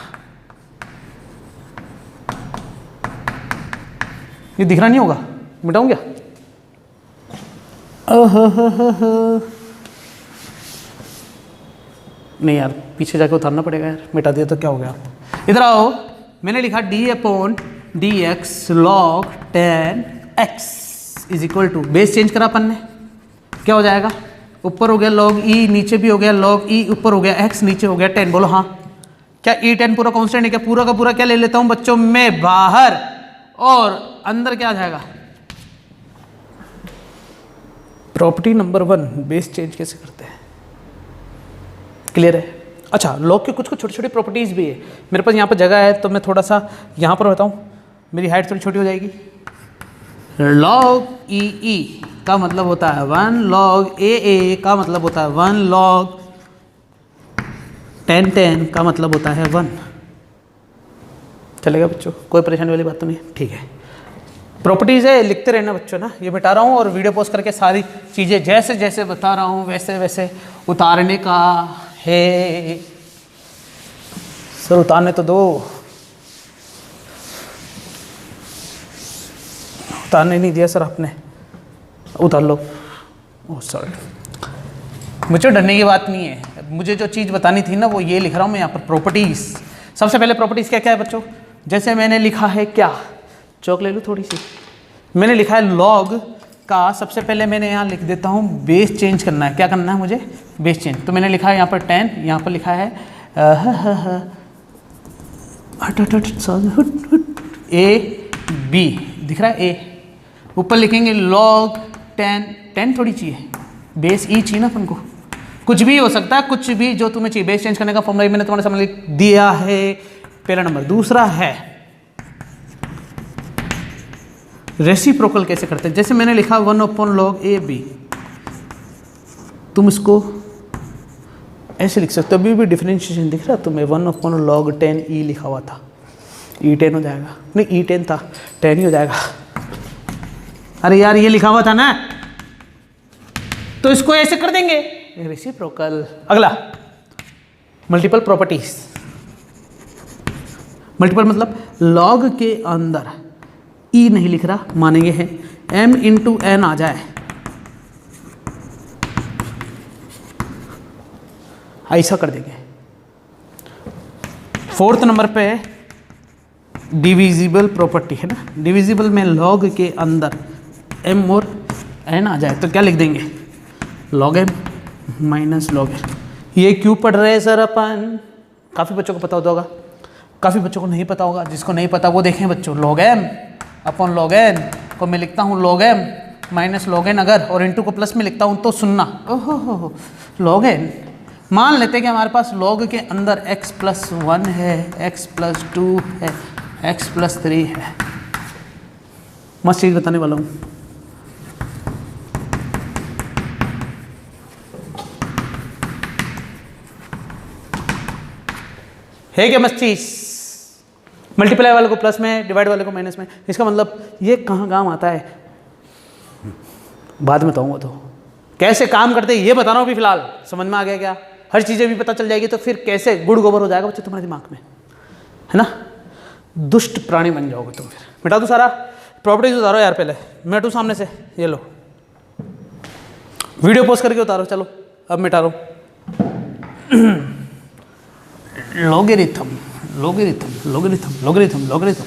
ये दिख रहा नहीं होगा, मिटाऊं क्या, नहीं यार पीछे जाके उतारना पड़ेगा यार, मिटा दिया तो क्या हो गया। इधर आओ, मैंने लिखा d/dx log 10x is equal to, base change करा अपन ने, क्या हो जाएगा, ऊपर हो गया log e, नीचे भी हो गया log e, ऊपर हो गया x, नीचे हो गया 10। बोलो हाँ, क्या e10 पूरा कांस्टेंट है क्या, पूरा का पूरा क्या ले लेता हूं बच्चों मैं बाहर, और अंदर क्या आ जाएगा, प्रॉपर्टी नंबर 1, बेस चेंज कैसे करते हैं, क्लियर है। अच्छा, लॉग की कुछ छोटी छोटी प्रॉपर्टीज भी है, मेरे पास यहाँ पर जगह है तो मैं थोड़ा सा यहाँ पर बताऊँ, मेरी हाइट थोड़ी छोटी हो जाएगी। log ई का मतलब होता है 1, log ए का मतलब होता है 1, log 10 का मतलब होता है 1। चलेगा बच्चों, कोई परेशानी वाली बात तो नहीं, ठीक है। प्रॉपर्टीज है, लिखते रहना बच्चों ना, ये मिटा रहा हूँ और वीडियो पोस्ट करके सारी चीज़ें जैसे जैसे बता रहा हूँ वैसे वैसे उतारने का है। सर उतारने तो दो, उतारने नहीं दिया सर आपने, उतार लो। ओह सॉरी, मुझे डरने की बात नहीं है, मुझे जो चीज़ बतानी थी ना वो ये लिख रहा हूँ मैं यहाँ पर, प्रॉपर्टीज़। सबसे पहले प्रॉपर्टीज़ क्या क्या है बच्चों, जैसे मैंने लिखा है क्या, चौक ले लूँ थोड़ी सी, मैंने लिखा है लॉग का, सबसे पहले मैंने यहाँ लिख देता हूँ बेस चेंज करना है, क्या करना है मुझे, बेस चेंज। तो मैंने लिखा है यहाँ पर 10, यहाँ पर लिखा है ए बी, दिख रहा है ए, ऊपर लिखेंगे लॉग 10, 10 थोड़ी चाहिए, बेस ई चाहिए ना अपन को, कुछ भी हो सकता है, कुछ भी जो तुम्हें चाहिए। बेस चेंज करने का फॉर्मूला मैंने तुम्हारे सामने लिख दिया है, पहला नंबर। दूसरा है रेसिप्रोकल कैसे करते हैं, जैसे मैंने लिखा 1/log ए बी, तुम इसको ऐसे लिख सकते हो, अभी भी डिफरेंशिएशन दिख रहा है तुम्हें, 1/log 10 ई लिखा हुआ था, ई 10 हो जाएगा, नहीं ई 10 था, 10 ही हो जाएगा। अरे यार ये लिखा हुआ था ना, तो इसको ऐसे कर देंगे रेसिप्रोकल। अगला मल्टीपल प्रॉपर्टीज, मल्टीपल मतलब लॉग के अंदर ई नहीं लिख रहा, मानेंगे हैं m इंटू एन आ जाए, ऐसा कर देंगे। फोर्थ नंबर पे डिविजिबल प्रॉपर्टी है ना, डिविजिबल में लॉग के अंदर m और n आ जाए तो क्या लिख देंगे, log m minus log n। ये क्यों पढ़ रहे हैं सर अपन, काफ़ी बच्चों को पता होगा, काफ़ी बच्चों को नहीं पता होगा, जिसको नहीं पता वो देखें बच्चों, log m अपन log n को मैं लिखता हूँ log m minus log n, अगर और इंटू को प्लस में लिखता हूँ तो सुनना, ओहो हो log n, मान लेते हैं कि हमारे पास log के अंदर x प्लस 1 है, x प्लस 2 है, x प्लस 3 है। मस्त चीज़ बताने वाला हूँ, है क्या मस्त चीज़, मल्टीप्लाई वाले को प्लस में, डिवाइड वाले को माइनस में, इसका मतलब ये कहाँ काम आता है बाद में बताऊँगा, तो कैसे काम करते हैं ये बता रहा हूँ अभी फिलहाल। समझ में आ गया क्या, हर चीज़ें भी पता चल जाएगी तो फिर कैसे गुड़ गोबर हो जाएगा बच्चे तुम्हारे दिमाग में, है ना, दुष्ट प्राणी बन जाओगे तुम। फिर मिटा दो सारा, प्रॉपर्टीज उतारो यार, पहले मैं हटूँ सामने से, ये लो वीडियो पोस्ट करके उतारो, चलो अब मिटा लो। Logarithm logarithm logarithm logarithm logarithm,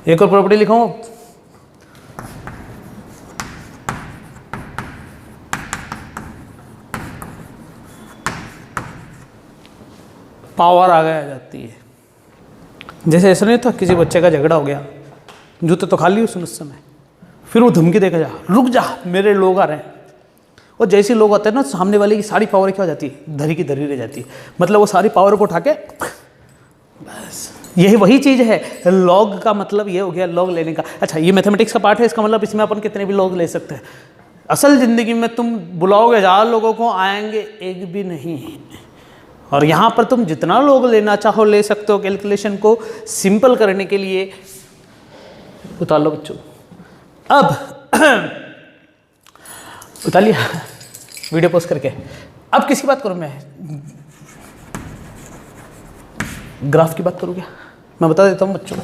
एक और प्रॉपर्टी लिखो, पावर आ गया जाती है। जैसे ऐसा नहीं था किसी बच्चे का झगड़ा हो गया, जूते तो खाली उसने उस समय, फिर वो धमकी देकर जा, रुक जा मेरे लोग आ रहे हैं, और जैसे लोग आते हैं ना सामने वाले की सारी पावर क्या हो जाती है, धरी की धरी रह जाती है, मतलब वो सारी पावर को उठा के बस, यही वही चीज़ है लॉग का मतलब ये हो गया, लॉग लेने का। अच्छा ये मैथमेटिक्स का पार्ट है, इसका मतलब इसमें अपन कितने भी लॉग ले सकते हैं। असल ज़िंदगी में तुम बुलाओगे 1000 लोगों को, आएंगे एक भी नहीं, और यहाँ पर तुम जितना लोग लेना चाहो ले सकते हो। कैलकुलेशन को सिंपल करने के लिए उतार लो बच्चों, अब उतार लिया वीडियो पोस्ट करके। अब किसकी बात करूँ मैं, ग्राफ की बात करूँ क्या, मैं बता देता हूँ बच्चों,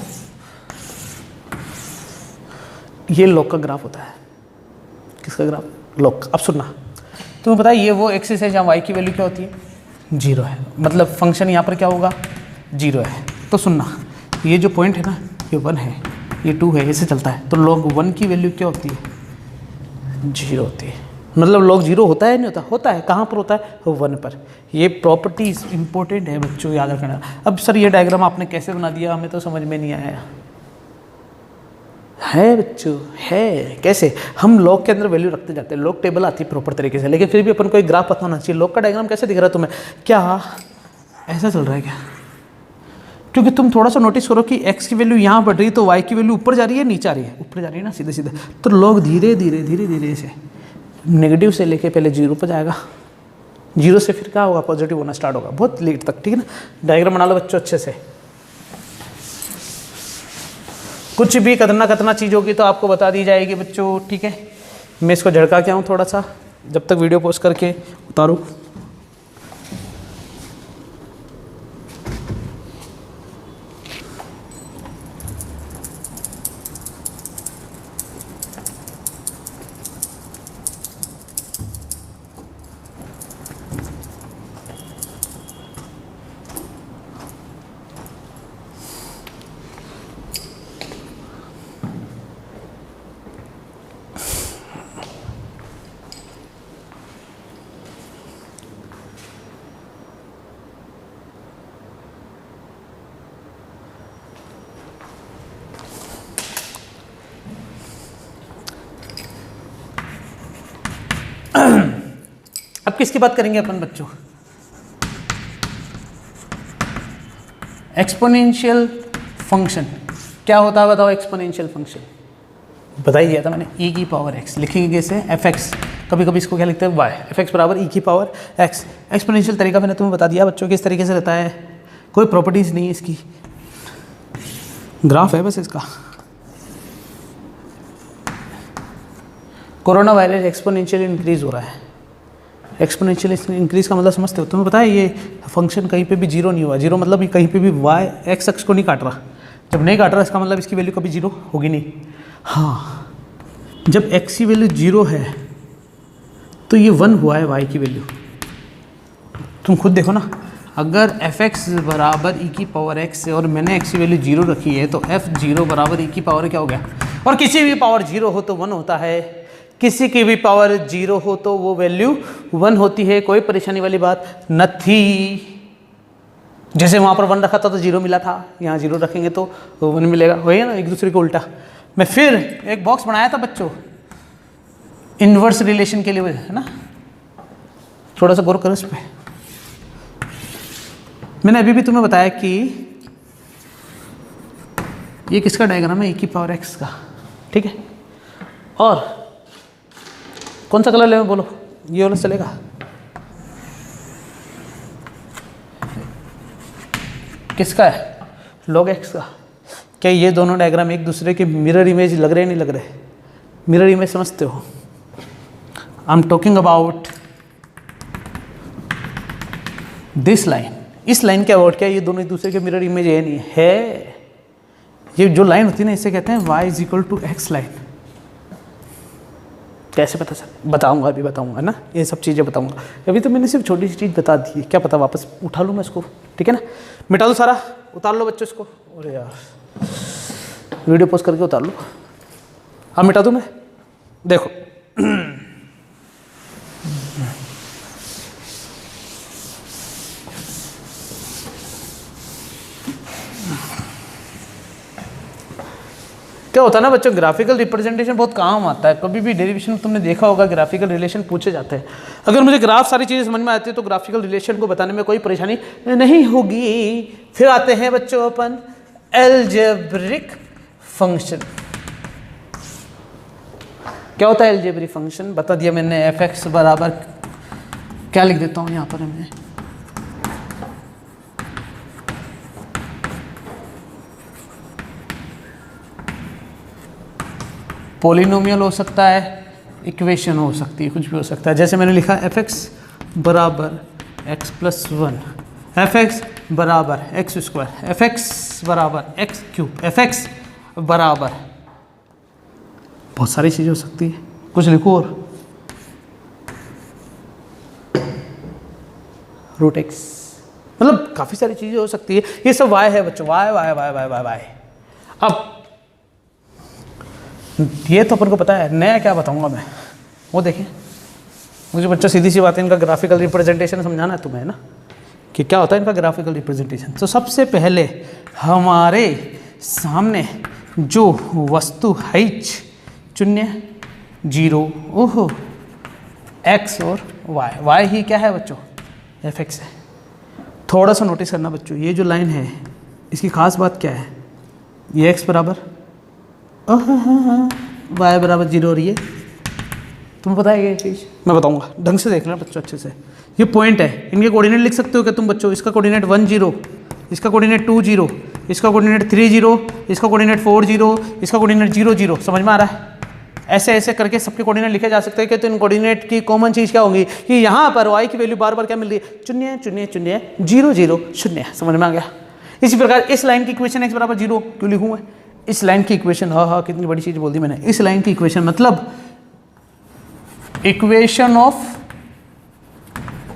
ये लॉग का ग्राफ होता है। किसका ग्राफ, लॉग। अब सुनना, तुम्हें पता है ये वो एक्सिस है जहाँ वाई की वैल्यू क्या होती है, 0 है, मतलब फंक्शन यहाँ पर क्या होगा, 0 है। तो सुनना, ये जो पॉइंट है ना ये 1 है, ये 2 है, ऐसे चलता है, तो log 1 की वैल्यू क्या होती है, 0 होती है। मतलब log 0 होता है नहीं होता, होता है, कहाँ पर होता है, 1 पर। ये प्रॉपर्टीज इंपॉर्टेंट है बच्चों, याद रखना। अब सर ये डायग्राम आपने कैसे बना दिया, हमें तो समझ में नहीं आया है बच्चों, है कैसे, हम log के अंदर वैल्यू रखते जाते हैं, log टेबल आती है प्रॉपर तरीके से, लेकिन फिर भी अपन को एक ग्राफ पता होना चाहिए। log का डायग्राम कैसे दिख रहा है तुम्हें, क्या ऐसा चल रहा है क्या, क्योंकि तुम थोड़ा सा नोटिस करो कि x की वैल्यू यहाँ बढ़ रही है तो y की वैल्यू ऊपर जा रही है नीचे आ रही है, ऊपर जा रही है ना सीधे सीधे, तो log धीरे धीरे धीरे धीरे से नेगेटिव से लेके पहले 0 पर जाएगा, 0 से फिर क्या होगा, पॉजिटिव होना स्टार्ट होगा बहुत लेट तक, ठीक है ना। डायग्राम बना लो बच्चों अच्छे से, कुछ भी कतना कतना चीज़ होगी तो आपको बता दी जाएगी बच्चों, ठीक है। मैं इसको झड़का के आऊँ थोड़ा सा, जब तक वीडियो पॉज करके उतारो। अब किसकी बात करेंगे अपन बच्चों? Exponential function. क्या होता है बताओ एक्सपोनेंशियल फंक्शन? बता ही दिया था मैंने, e की पावर x लिखेंगे कैसे? fx, कभी कभी इसको क्या लिखते हैं y, fx बराबर e की पावर x। एक्सपोनेंशियल तरीका मैंने तुम्हें बता दिया बच्चों किस तरीके से रहता है, कोई प्रॉपर्टीज नहीं है इसकी, ग्राफ है बस इसका। कोरोना वायरस एक्सपोनेंशियली इंक्रीज हो रहा है। एक्सपोनेंशियल इंक्रीज का मतलब समझते हो? तुम्हें पता है ये फंक्शन कहीं पे भी जीरो नहीं हुआ। जीरो मतलब ये कहीं पे भी y x अक्ष को नहीं काट रहा। जब नहीं काट रहा इसका मतलब इसकी वैल्यू कभी जीरो होगी नहीं। हाँ, जब x की वैल्यू जीरो है तो ये 1 हुआ है y की वैल्यू। तुम खुद देखो ना, अगर fx बराबर e की पावर x है और मैंने x की वैल्यू जीरो रखी है तो f0 बराबर e की पावर क्या हो गया? और किसी भी पावर जीरो हो तो 1 होता है, किसी की भी पावर जीरो हो तो वो वैल्यू 1 होती है। कोई परेशानी वाली बात न थी। जैसे वहाँ पर 1 रखा था तो 0 मिला था, यहाँ 0 रखेंगे तो 1 मिलेगा, वही ना, एक दूसरे को उल्टा। मैं फिर एक बॉक्स बनाया था बच्चों इन्वर्स रिलेशन के लिए, है ना, थोड़ा सा गौर करो इस पे। मैंने अभी भी तुम्हें बताया कि ये किसका डायग्राम है? e की पावर x का, ठीक है। और कौन सा कलर लें बोलो? ये वाला चलेगा? किसका है? log x का। क्या ये दोनों डायग्राम एक दूसरे के मिरर इमेज लग रहे नहीं लग रहे? मिरर इमेज समझते हो? I am talking about this line. इस लाइन के अबाउट क्या ये दोनों एक दूसरे के मिरर इमेज है नहीं है? ये जो लाइन होती है ना इसे कहते हैं y = x लाइन। कैसे पता सर? बताऊंगा, अभी बताऊंगा ना, ये सब चीज़ें बताऊंगा। अभी तो मैंने सिर्फ छोटी सी चीज़ बता दी है, क्या पता वापस उठा लूँ मैं इसको, ठीक है ना। मिटा दो सारा, उतार लो बच्चों इसको। अरे यार, वीडियो पोस्ट करके उतार लो। हाँ मिटा दूँ मैं, देखो क्या होता है ना बच्चों, ग्राफिकल रिप्रेजेंटेशन बहुत काम आता है। कभी भी डेरिवेशन में तुमने देखा होगा ग्राफिकल रिलेशन पूछे जाते हैं। अगर मुझे ग्राफ सारी चीज़ें समझ में आती है तो ग्राफिकल रिलेशन को बताने में कोई परेशानी नहीं होगी। फिर आते हैं बच्चों अपन अलजेब्रिक फंक्शन। क्या होता है अलजेब्रिक फंक्शन? बता दिया मैंने, fx बराबर क्या लिख देता हूँ यहाँ पर मैं, पॉलिनोमियल हो सकता है, इक्वेशन हो सकती है, कुछ भी हो सकता है। जैसे मैंने लिखा fx बराबर x + 1, fx बराबर x², fx बराबर x³ fx बराबर बहुत सारी चीज़ें हो सकती है। कुछ लिखो और √x, मतलब काफ़ी सारी चीज़ें हो सकती है। ये सब y है बच्चों, y y y y y y। अब ये तो अपन को पता है, नया क्या बताऊंगा मैं वो देखें। मुझे बच्चों सीधी सी बात है, इनका ग्राफिकल रिप्रेजेंटेशन समझाना है तुम्हें ना, कि क्या होता है इनका ग्राफिकल रिप्रेजेंटेशन। तो सबसे पहले हमारे सामने जो वस्तु है शून्य 0 ओहो x और y ही क्या है बच्चों? fx है। थोड़ा सा नोटिस करना बच्चों, ये जो लाइन है इसकी खास बात क्या है? ये x बराबर y बराबर 0 और ये तुम्हें पता है ये चीज़, मैं बताऊंगा, ढंग से देख लेना बच्चों अच्छे से। ये पॉइंट है, इनके कोऑर्डिनेट लिख सकते हो क्या तुम बच्चों? इसका कोऑर्डिनेट 1 0, इसका कोऑर्डिनेट 2 0, इसका कोऑर्डिनेट 3 0, इसका कोऑर्डिनेट 4 0, इसका कोऑर्डिनेट 0 0। समझ में आ रहा है? ऐसे ऐसे करके सबके कोऑर्डिनेट लिखे जा सकते हैं कि तो इन कोऑर्डिनेट की कॉमन चीज़ क्या होगी कि यहाँ पर y की वैल्यू बार बार क्या मिल रही है, 0 0 0 0 0 0। समझ में आ गया। इसी प्रकार इस लाइन की इक्वेशन x बराबर 0 क्यों लिखूँ मैं, इस लाइन की इक्वेशन, हाँ कितनी बड़ी चीज़ बोल दी मैंने, इस लाइन की इक्वेशन मतलब इक्वेशन ऑफ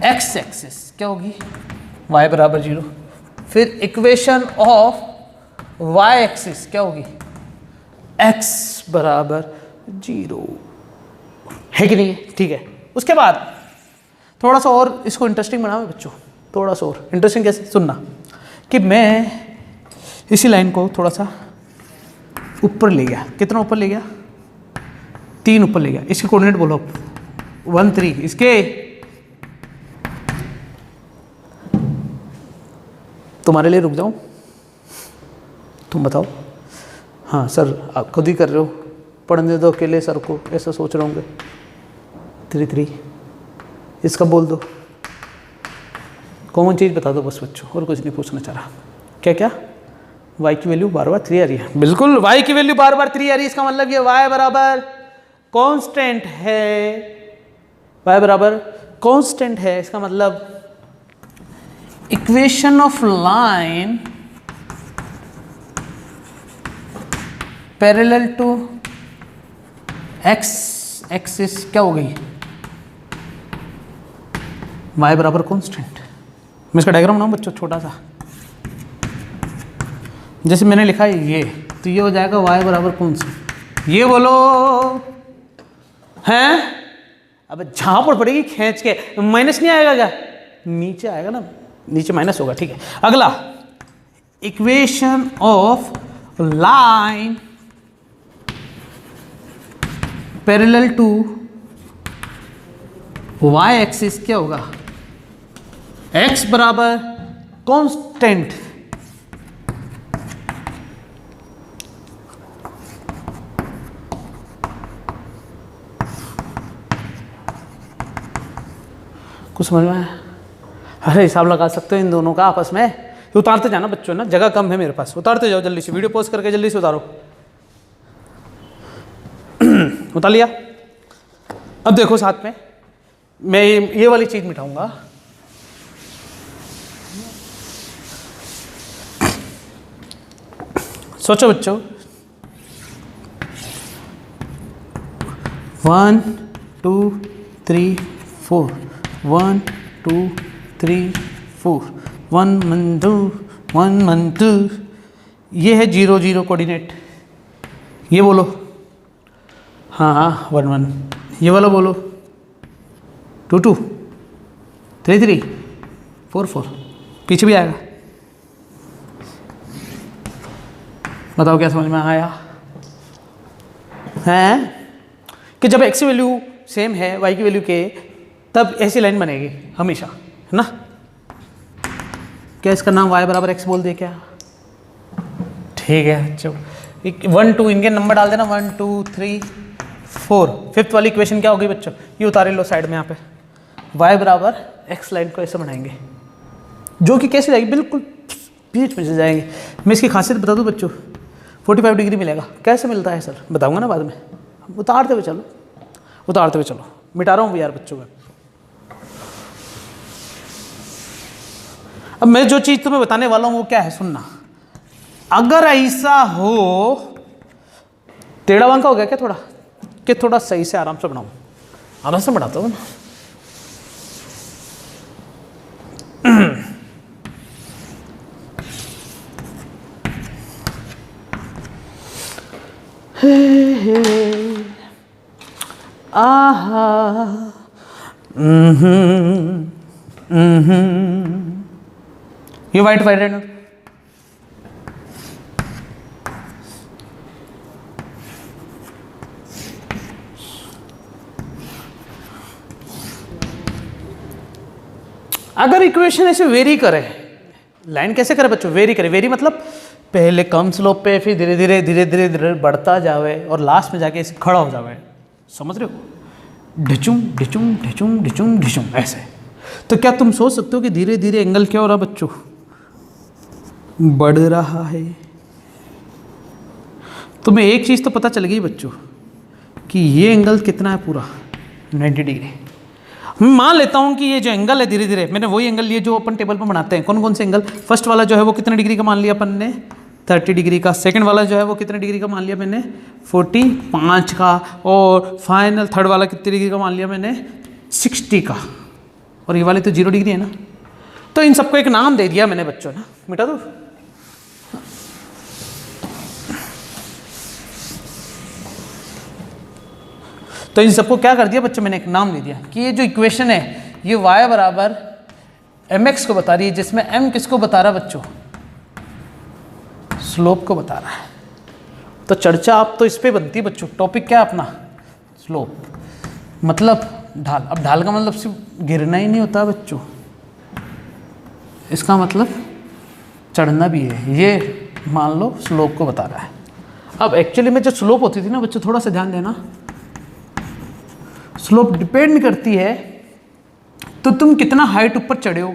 x एक्सिस क्या होगी, y बराबर 0। फिर इक्वेशन ऑफ y एक्सिस क्या होगी, x बराबर 0, है कि नहीं है, ठीक है। उसके बाद थोड़ा सा और इसको इंटरेस्टिंग बनाओ बच्चों, थोड़ा सा और इंटरेस्टिंग कैसे, सुनना कि मैं इसी लाइन को थोड़ा सा ऊपर ले गया, कितना ऊपर ले गया, 3 ऊपर ले गया। इसके कोऑर्डिनेट बोलो 1 3, इसके तुम्हारे लिए रुक जाऊं, तुम बताओ। हाँ सर आप खुद ही कर रहे हो, पढ़ने दो अकेले सर को, ऐसा सोच रहे होंगे। 3 3 इसका बोल दो, कॉमन चीज़ बता दो बस बच्चों, और कुछ नहीं पूछना चाह रहा। क्या क्या, y की वैल्यू बार बार 3 आ रही है, बिल्कुल y की वैल्यू बार बार 3 आ रही है, इसका मतलब ये y बराबर कांस्टेंट है, y बराबर कांस्टेंट है। इसका मतलब equation of line parallel to x axis क्या हो गई, y बराबर कांस्टेंट। मैं इसका डायग्राम बनाऊं बच्चों छोटा सा, जैसे मैंने लिखा है ये, तो ये हो जाएगा y बराबर कांस्टेंट। ये बोलो हैं, अब झापड़ पड़ेगी खींच के, माइनस नहीं आएगा क्या, नीचे आएगा ना, नीचे माइनस होगा, ठीक है। अगला equation of line parallel to y axis क्या होगा, x बराबर कांस्टेंट। कुछ समझ में आया? अरे हिसाब लगा सकते हो इन दोनों का आपस में, उतारते जाना बच्चों ना, जगह कम है मेरे पास, उतारते जाओ जल्दी से, वीडियो पॉज करके जल्दी से उतारो। उतार लिया। अब देखो साथ में मैं ये वाली चीज मिटाऊंगा, सोचो बच्चों, 1 2 3 4, 1 2 3 4, 1 1 2 1 1 2, ये है 0 0 कोऑर्डिनेट, ये बोलो, हाँ हाँ 1 1, ये वाला बोलो 2 2 3 3 4 4, पीछे भी आएगा। बताओ क्या समझ में आया है कि जब x की वैल्यू सेम है y की वैल्यू के, तब ऐसी लाइन बनेगी हमेशा, है ना। क्या इसका नाम y बराबर x बोल दे क्या, ठीक है। चलो 1 2 इनके नंबर डाल देना, 1 2 3 4। फिफ्थ वाली इक्वेशन क्या होगी बच्चों, ये उतारे लो साइड में, यहाँ पे y बराबर x लाइन को ऐसे बनाएंगे, जो कि कैसे जाएगी, बिल्कुल बीच में से जाएंगे। मैं इसकी खासियत बता दूं बच्चों, 45 डिग्री मिलेगा। कैसे मिलता है सर, बताऊंगा ना बाद में, उतारते हुए चलो, उतारते हुए चलो, मिटा रहा हूँ यार बच्चों में। अब मैं जो चीज़ तुम्हें बताने वाला हूँ वो क्या है, सुनना। अगर ऐसा हो, टेढ़ा बांका हो गया क्या थोड़ा, कि थोड़ा सही से आराम से बनाऊँ, आराम से बनाता हूँ ना। आहा ये वाइट वाइट अगर इक्वेशन ऐसे वेरी करे, लाइन कैसे करे बच्चों, वेरी करे। वेरी मतलब पहले कम स्लोप पे, फिर धीरे धीरे धीरे धीरे धीरे बढ़ता जावे और लास्ट में जाके ऐसे खड़ा हो जावे, समझ रहे हो, ढिचुम ढिचुम ढिचुम ढिचुम ढिचुम ऐसे। तो क्या तुम सोच सकते हो कि धीरे धीरे एंगल क्या हो रहा बच्चों, बढ़ रहा है। तुम्हें एक चीज़ तो पता चल गई बच्चों कि ये एंगल कितना है पूरा 90 डिग्री। मैं मान लेता हूँ कि ये जो एंगल है धीरे धीरे मैंने वही एंगल लिए जो अपन टेबल पर बनाते हैं। कौन कौन से एंगल? फर्स्ट वाला जो है वो कितने डिग्री का मान लिया अपन ने 30 डिग्री का। सेकंड वाला जो है वो कितने डिग्री का मान लिया मैंने 45 का। और फाइनल थर्ड वाला कितने डिग्री का मान लिया मैंने 60 का। और ये वाले तो 0 डिग्री है ना। तो इन सबको एक नाम दे दिया मैंने बच्चों ना, मिटा दो। तो इन सबको क्या कर दिया बच्चों, मैंने एक नाम दे दिया कि ये जो इक्वेशन है ये y बराबर mx को बता रही है, जिसमें m किसको बता रहा है बच्चों, स्लोप को बता रहा है। तो चर्चा आप तो इस पे बनती है बच्चों। टॉपिक क्या है अपना, स्लोप मतलब ढाल। अब ढाल का मतलब सिर्फ गिरना ही नहीं होता बच्चों, इसका मतलब चढ़ना भी है। ये मान लो स्लोप को बता रहा है। अब एक्चुअली में जो स्लोप होती थी ना बच्चों, थोड़ा सा ध्यान देना, स्लोप डिपेंड करती है तो तुम कितना हाइट ऊपर चढ़े हो,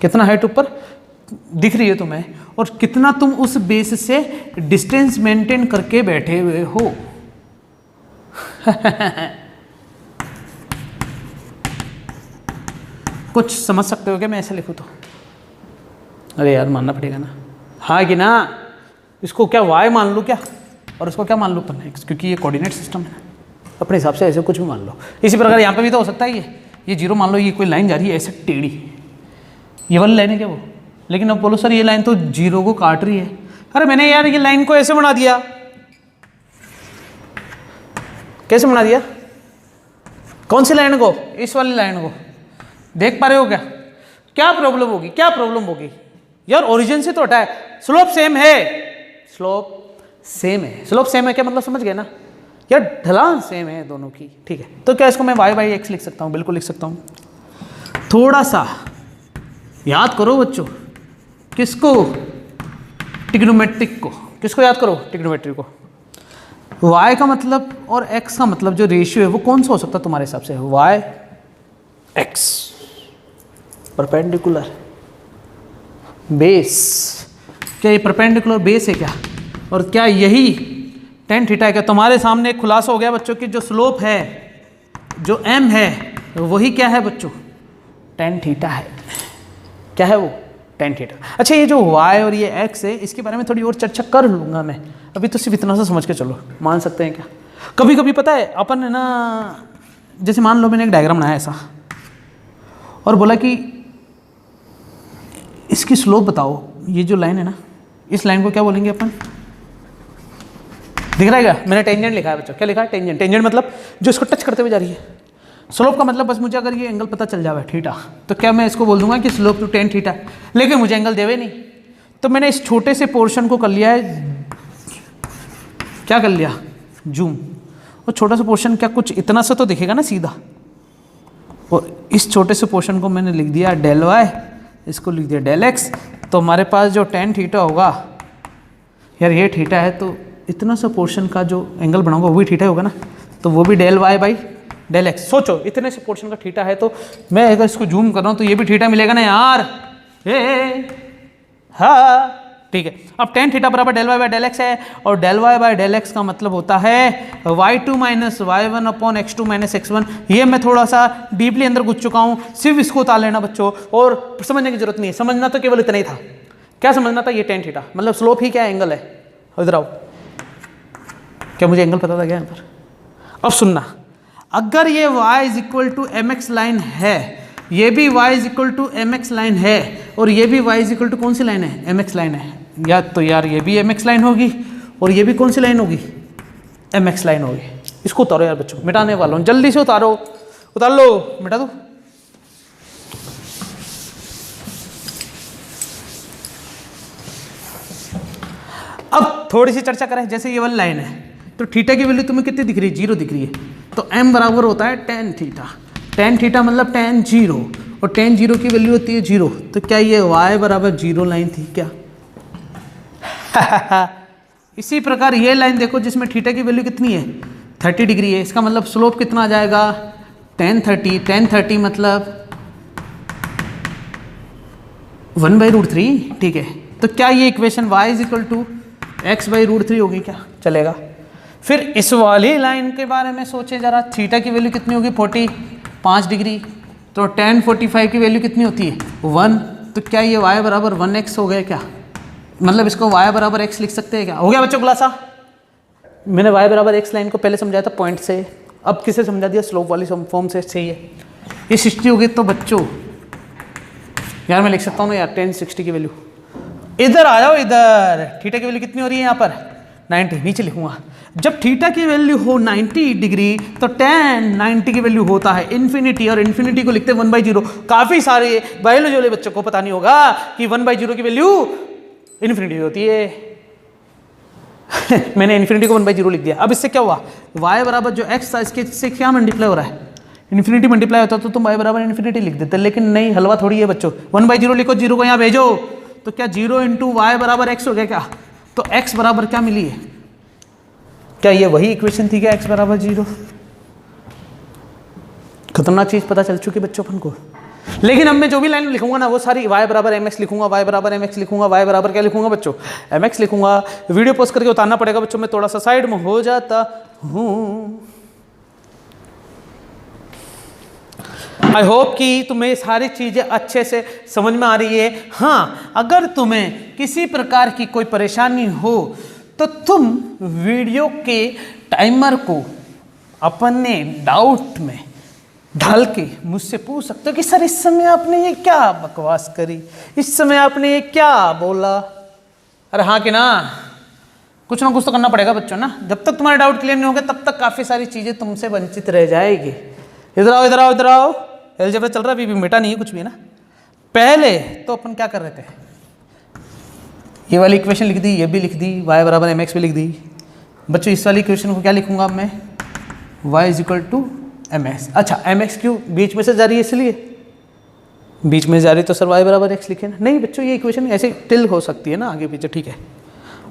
कितना हाइट ऊपर दिख रही है तुम्हें, और कितना तुम उस बेस से डिस्टेंस मेंटेन करके बैठे हुए हो। कुछ समझ सकते हो क्या मैं ऐसे लिखूं तो? अरे यार मानना पड़ेगा ना, हाँ कि ना। इसको क्या y मान लूँ क्या, और इसको क्या मान लो अपन x, क्योंकि ये कोऑर्डिनेट सिस्टम है। अपने हिसाब से ऐसे कुछ भी मान लो। इसी प्रकार यहाँ पे भी तो हो सकता है ये 0 मान लो, ये कोई लाइन जा रही है ऐसे टेढ़ी, ये वाली लाइन है क्या वो? लेकिन अब बोलो सर ये लाइन तो 0 को काट रही है। अरे मैंने यार ये लाइन को ऐसे बना दिया। कैसे बना दिया? कौन सी लाइन को? इस वाली लाइन को। देख पा रहे हो क्या? क्या प्रॉब्लम होगी, क्या प्रॉब्लम होगी यार? ओरिजिन से तो हटा है, स्लोप सेम है, स्लोप सेम है। स्लोप सेम है क्या मतलब समझ गए ना यार, ढलान सेम है दोनों की, ठीक है। तो क्या इसको मैं y/x लिख सकता हूँ? बिल्कुल लिख सकता हूँ। थोड़ा सा याद करो बच्चों, किसको? ट्रिग्नोमेट्रिक को। किसको याद करो? ट्रिग्नोमेट्री को। y का मतलब और x का मतलब जो रेशियो है वो कौन सा हो सकता है तुम्हारे हिसाब से? y/x perpendicular base. क्या ये परपेंडिकुलर बेस है क्या? और क्या यही tan थीटा है क्या? तुम्हारे सामने एक खुलासा हो गया बच्चों कि जो स्लोप है, जो m है, वही क्या है बच्चों? tan थीटा है। क्या है वो? tan theta. अच्छा ये जो y और ये x है इसके बारे में थोड़ी और चर्चा कर लूँगा मैं, अभी तो सिर्फ इतना सा समझ के चलो। मान सकते हैं क्या? कभी कभी पता है अपन है ना, जैसे मान लो मैंने एक डायग्राम बनाया ऐसा और बोला कि इसकी स्लोप बताओ। ये जो लाइन है ना, इस लाइन को क्या बोलेंगे अपन? दिख रहा है क्या? मैंने टेंजेंट लिखा है बच्चों। क्या लिखा है? टेंजेंट। टेंजेंट मतलब जो इसको टच करते हुए जा रही है। स्लोप का मतलब बस मुझे अगर ये एंगल पता चल जाए थीटा, तो क्या मैं इसको बोल दूंगा कि स्लोप टू tan थीटा, लेकिन मुझे एंगल देवे नहीं। तो मैंने इस छोटे से पोर्शन को कर लिया है, क्या कर लिया? जूम। और छोटा सा पोर्शन क्या कुछ इतना सा तो दिखेगा ना सीधा, और इस छोटे से पोर्शन को मैंने लिख दिया डेल y, इसको लिख दिया डेल x। तो हमारे पास जो tan थीटा होगा, यार ये थीटा है तो इतना सा पोर्शन का जो एंगल बनाऊंगा वो भी थीटा होगा ना, तो वो भी डेल y/डेल x। सोचो इतने से पोर्शन का थीटा है, तो मैं अगर इसको जूम कर रहा हूँ तो ये भी थीटा मिलेगा ना यार। हाँ ठीक है। अब tan थीटा बराबर डेल y/डेल x है, और डेल y/डेल x का मतलब होता है y2 - y1 upon x2 - x1। ये मैं थोड़ा सा डीपली अंदर घुस चुका हूँ, सिर्फ इसको उतार लेना बच्चों, और समझने की जरूरत नहीं है। समझना तो केवल इतना ही था। क्या समझना था? ये tan थीटा मतलब स्लोप ही क्या एंगल है। इधर आओ, क्या मुझे एंगल पता था क्या यहाँ पर? अब सुनना, अगर ये y = mx लाइन है, ये भी y = mx लाइन है, और ये भी y = कौन सी लाइन है? mx लाइन है। या तो यार ये भी mx लाइन होगी, और ये भी कौन सी लाइन होगी? mx लाइन होगी। इसको उतारो यार बच्चों, मिटाने वाला हूँ, जल्दी से उतारो। उतार लो, मिटा दो। अब थोड़ी सी चर्चा करें। जैसे ये वाली लाइन है तो थीटा की वैल्यू तुम्हें कितनी दिख रही है? 0 दिख रही है। तो m बराबर होता है tan थीटा। tan थीटा मतलब tan 0, और tan 0 की वैल्यू होती है 0। तो क्या ये y बराबर 0 लाइन थी क्या? इसी प्रकार ये लाइन देखो जिसमें थीटा की वैल्यू कितनी है? 30 डिग्री है। इसका मतलब स्लोप कितना आ जाएगा? tan 30। tan 30 मतलब 1/√3। ठीक है। तो क्या ये इक्वेशन y = x/√3 होगी क्या? चलेगा। फिर इस वाली लाइन के बारे में सोचे जरा, थीटा की वैल्यू कितनी होगी 45 डिग्री, तो tan 45 की वैल्यू कितनी होती है 1, तो क्या ये y बराबर 1x हो गया क्या? मतलब इसको y बराबर x लिख सकते हैं क्या? हो गया बच्चों खुलासा? मैंने y बराबर x लाइन को पहले समझाया था पॉइंट से, अब किसे समझा दिया? स्लोप वाली फॉर्म से। सही है, ये 60 होगी तो बच्चों यार मैं लिख सकता हूँ ना यार tan 60 की वैल्यू, इधर आ जाओ इधर, थीटा की वैल्यू कितनी हो रही है यहाँ पर 90, नीचे लिखूंगा। जब थीटा की वैल्यू हो 90 डिग्री तो tan 90 की वैल्यू होता है इन्फिनिटी, और इन्फिनिटी को लिखते हैं 1/0। काफी सारे बायोलॉजी वाले बच्चों को पता नहीं होगा कि 1/0 की वैल्यू इन्फिनिटी होती है। मैंने इन्फिनिटी को 1/0 लिख दिया। अब इससे क्या हुआ, y बराबर जो x था इसके से क्या मल्टीप्लाई हो रहा है, इन्फिनिटी मल्टीप्लाई होता तो तुम y बराबर इन्फिनिटी लिख देते, लेकिन नहीं, हलवा थोड़ी है बच्चों। 1/0 लिखो, 0 को यहाँ भेजो, तो क्या 0 × y बराबर x हो गया क्या? तो x बराबर क्या मिली है? क्या ये वही इक्वेशन थी क्या x बराबर 0? खतरनाक चीज पता चल चुकी बच्चों अपन को। लेकिन अब मैं जो भी लाइन लिखूंगा ना वो सारी y बराबर mx लिखूंगा, y बराबर mx लिखूंगा, y बराबर क्या लिखूंगा बच्चों mx लिखूंगा। वीडियो पोस्ट करके उतारना पड़ेगा बच्चों, मैं थोड़ा सा साइड में हो जाता हूँ। आई होप कि तुम्हें सारी चीज़ें अच्छे से समझ में आ रही है। हाँ, अगर तुम्हें किसी प्रकार की कोई परेशानी हो तो तुम वीडियो के टाइमर को अपने डाउट में ढाल के मुझसे पूछ सकते हो कि सर इस समय आपने ये क्या बकवास करी, इस समय आपने ये क्या बोला। अरे हाँ कि ना, कुछ ना कुछ तो करना पड़ेगा बच्चों ना। जब तक तुम्हारे डाउट क्लियर नहीं होंगे तब तक काफ़ी सारी चीज़ें तुमसे वंचित रह जाएगी। इधर आओ, इधर आओ, इधर आओ। एलजेब्रा चल रहा है, अभी मिटा नहीं है कुछ भी ना। पहले तो अपन क्या कर रहे थे, ये वाली इक्वेशन लिख दी, ये भी लिख दी, y बराबर mx भी लिख दी। बच्चों इस वाली इक्वेशन को क्या लिखूंगा अब मैं, y = mx। अच्छा mx क्यों बीच में से जा रही है, इसलिए बीच में जा रही तो सर y बराबर x लिखे ना। नहीं बच्चों, ये इक्वेशन ऐसे टिल हो सकती है ना आगे पीछे, ठीक है।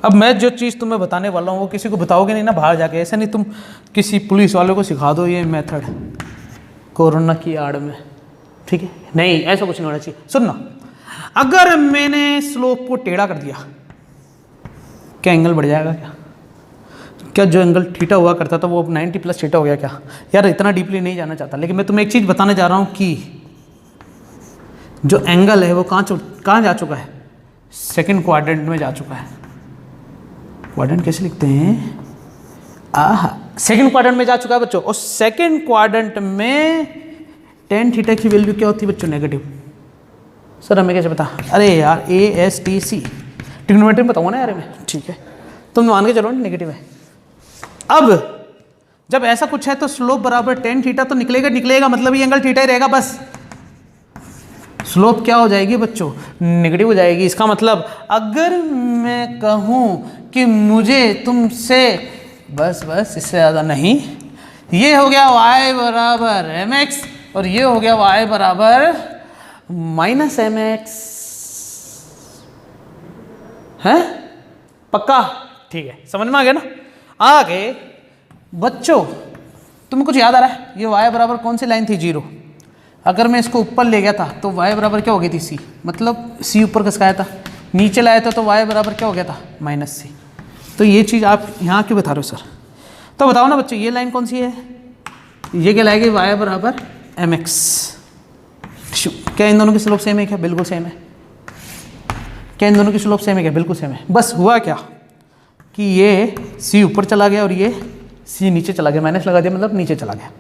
अब मैं जो चीज़ तुम्हें बताने वाला हूँ वो किसी को बताओगे नहीं ना बाहर जाके, ऐसा नहीं तुम किसी पुलिस वाले को सिखा दो ये मेथड कोरोना की आड़ में, ठीक है। नहीं, ऐसा कुछ नहीं होना चाहिए। सुनना, अगर मैंने स्लोप को टेढ़ा कर दिया क्या एंगल बढ़ जाएगा क्या? क्या जो एंगल थीटा हुआ करता था वो 90 + थीटा हो गया क्या? यार इतना डीपली नहीं जाना चाहता, लेकिन मैं तुम्हें एक चीज़ बताने जा रहा हूँ कि जो एंगल है वो कहाँ जा चुका है, सेकंड क्वाड्रेंट में जा चुका है। क्वाड्रेंट कैसे लिखते हैं, सेकंड क्वाड्रेंट में जा चुका है बच्चों। और सेकंड क्वाड्रेंट में tan थीटा की वैल्यू क्या होती है बच्चों, नेगेटिव। सर हमें कैसे पता? अरे यार ASTC ट्रिग्नोमेट्री में बताऊंगा ना यार मैं, ठीक है। तुम मान के चलो नेगेटिव है। अब जब ऐसा कुछ है तो स्लोप बराबर tan थीटा तो निकलेगा, मतलब ये एंगल थीटा ही रहेगा बस। स्लोप क्या हो जाएगी बच्चों, नेगेटिव हो जाएगी। इसका मतलब अगर मैं कहूँ कि मुझे तुमसे बस इससे ज़्यादा नहीं, ये हो गया y बराबर mx और ये हो गया y बराबर -mx, है पक्का? ठीक है, समझ में आ गया ना। आगे बच्चों तुम्हें कुछ याद आ रहा है, ये y बराबर कौन सी लाइन थी, 0। अगर मैं इसको ऊपर ले गया था तो y बराबर क्या हो गई थी, c। मतलब c ऊपर खसकाया था, नीचे लाया था तो y बराबर क्या हो गया था, -c। तो ये चीज़ आप यहाँ क्यों बता रहे हो सर? तो बताओ ना बच्चों, ये लाइन कौन सी है, ये क्या लाएगी, y बराबर mx। क्या इन दोनों की स्लोप सेम है क्या? बिल्कुल सेम है। क्या इन दोनों की स्लोप सेम है क्या? बिल्कुल सेम है। बस हुआ क्या कि ये c ऊपर चला गया और ये c नीचे चला गया, माइनस लगा दिया मतलब नीचे चला गया।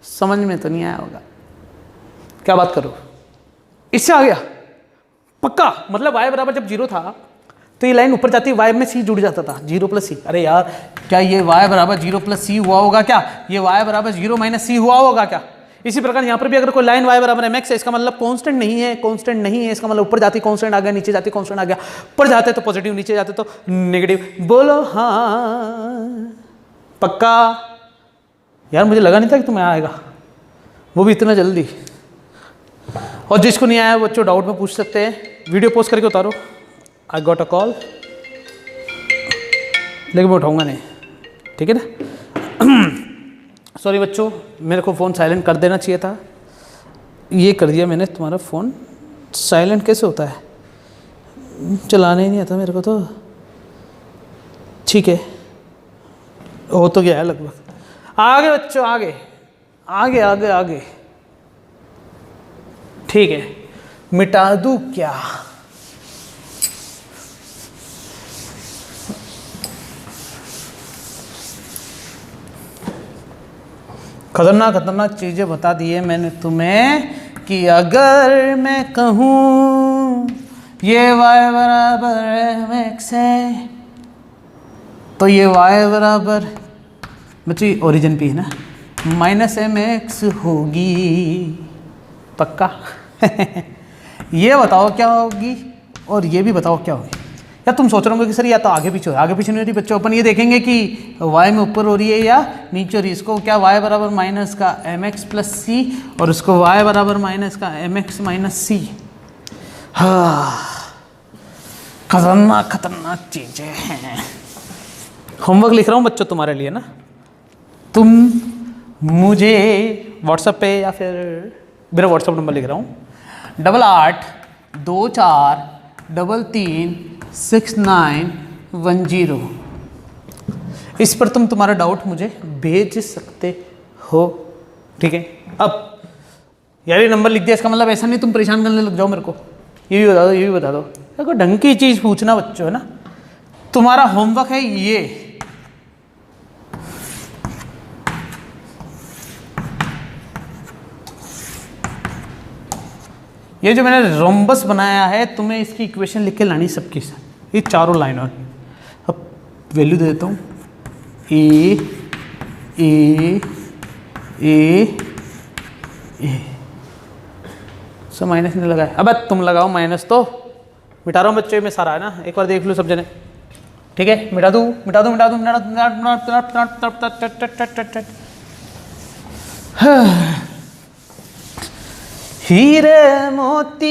समझ में तो नहीं आया होगा, क्या बात करो, इससे आ गया पक्का। मतलब y बराबर जब 0 था तो ये लाइन ऊपर जाती, y में c जुड़ जाता था, 0 + c। अरे यार क्या ये y बराबर 0 + c हुआ होगा क्या? ये y बराबर 0 - c हुआ होगा क्या? इसी प्रकार यहाँ पर भी अगर कोई लाइन y बराबर mx है, इसका मतलब कांस्टेंट नहीं है, कांस्टेंट नहीं है, इसका मतलब ऊपर जाती कांस्टेंट आ गया, नीचे जाती कांस्टेंट आ गया। ऊपर जाते तो पॉजिटिव, नीचे जाते तो नेगेटिव। बोलो हाँ पक्का? यार मुझे लगा नहीं था कि तुम्हें आएगा, वो भी इतना जल्दी। और जिसको नहीं आया बच्चों डाउट में पूछ सकते हैं, वीडियो पोस्ट करके उतारो। आई गॉट अ कॉल, लेकिन मैं उठाऊंगा नहीं, ठीक है ना। सॉरी बच्चों, मेरे को फ़ोन साइलेंट कर देना चाहिए था, ये कर दिया मैंने, तुम्हारा फ़ोन साइलेंट कैसे होता है? चलाने ही नहीं आता मेरे को तो। ठीक है, हो तो गया है लगभग। आगे बच्चों, आगे आगे आगे आगे। ठीक है, मिटा दूं क्या? खतरनाक खतरनाक चीजें बता दी है मैंने तुम्हें कि अगर मैं कहूं ये y बराबर mx है तो ये y बराबर बच्ची ओरिजिन पे है ना माइनस mx होगी, पक्का? ये बताओ क्या होगी और ये भी बताओ क्या होगी। या तुम सोच रहे होंगे कि सर या तो आगे पीछे हो, आगे पीछे नहीं हो रही बच्चों। अपन ये देखेंगे कि y में ऊपर हो रही है या नीचे हो रही है। इसको क्या y बराबर माइनस का mx प्लस सी और उसको y बराबर माइनस का mx माइनस सी। हाँ, खतरनाक खतरनाक चीजें हैं। होमवर्क लिख रहा हूँ बच्चों तुम्हारे लिए ना। तुम मुझे व्हाट्सएप पे या फिर मेरा व्हाट्सएप नंबर लिख रहा हूँ 8824336910। इस पर तुम तुम्हारा डाउट मुझे भेज सकते हो, ठीक है? अब यार ये नंबर लिख दिया, इसका मतलब ऐसा नहीं तुम परेशान करने लग जाओ मेरे को। ये भी बता दो, ये भी बता दो। देखो ढंग की चीज़ पूछना बच्चों, है ना। तुम्हारा होमवर्क है ये जो मैंने रोम्बस बनाया है, तुम्हें इसकी इक्वेशन लिख के लानी सबकी साथ, ये चारों लाइन। और अब वैल्यू दे देता हूँ ए ए ए ए। सो माइनस नहीं लगाया, अब तुम लगाओ माइनस। तो मिटा रहा हूँ बच्चों में सारा, है ना। एक बार देख लो सब जने, ठीक है? मिटा दूँ मिटा दूँ मिटा दूँ मिटा दूँ। हीरे मोती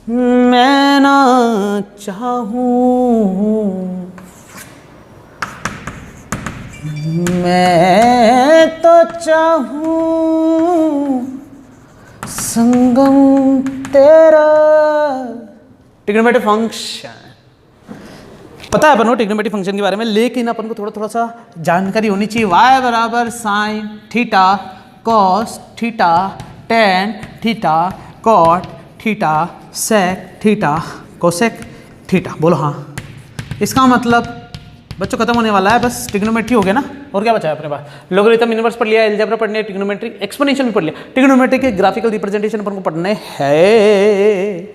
मैं ना चाहूं, मैं तो चाहूं संगम तेरा। ट्रिग्नोमेट्रिक फंक्शन पता है अपन को, ट्रिग्नोमेट्रिक फंक्शन के बारे में, लेकिन अपन को थोड़ा थोड़ा सा जानकारी होनी चाहिए। y बराबर sine theta cos theta tan theta cot theta sec theta cosec theta. बोलो हाँ। इसका मतलब बच्चों खत्म होने वाला है, बस ट्रिग्नोमेट्री हो गया ना। और क्या बचा है अपने पास? लोगरिथम इनवर्स पढ़ लिया, अलजेब्रा पढ़ने, ट्रिग्नोमेट्री एक्सपोनेंशियल भी पढ़ लिया। ट्रिग्नोमेट्री के ग्राफिकल रिप्रेजेंटेशन अपन को पढ़ने हैं।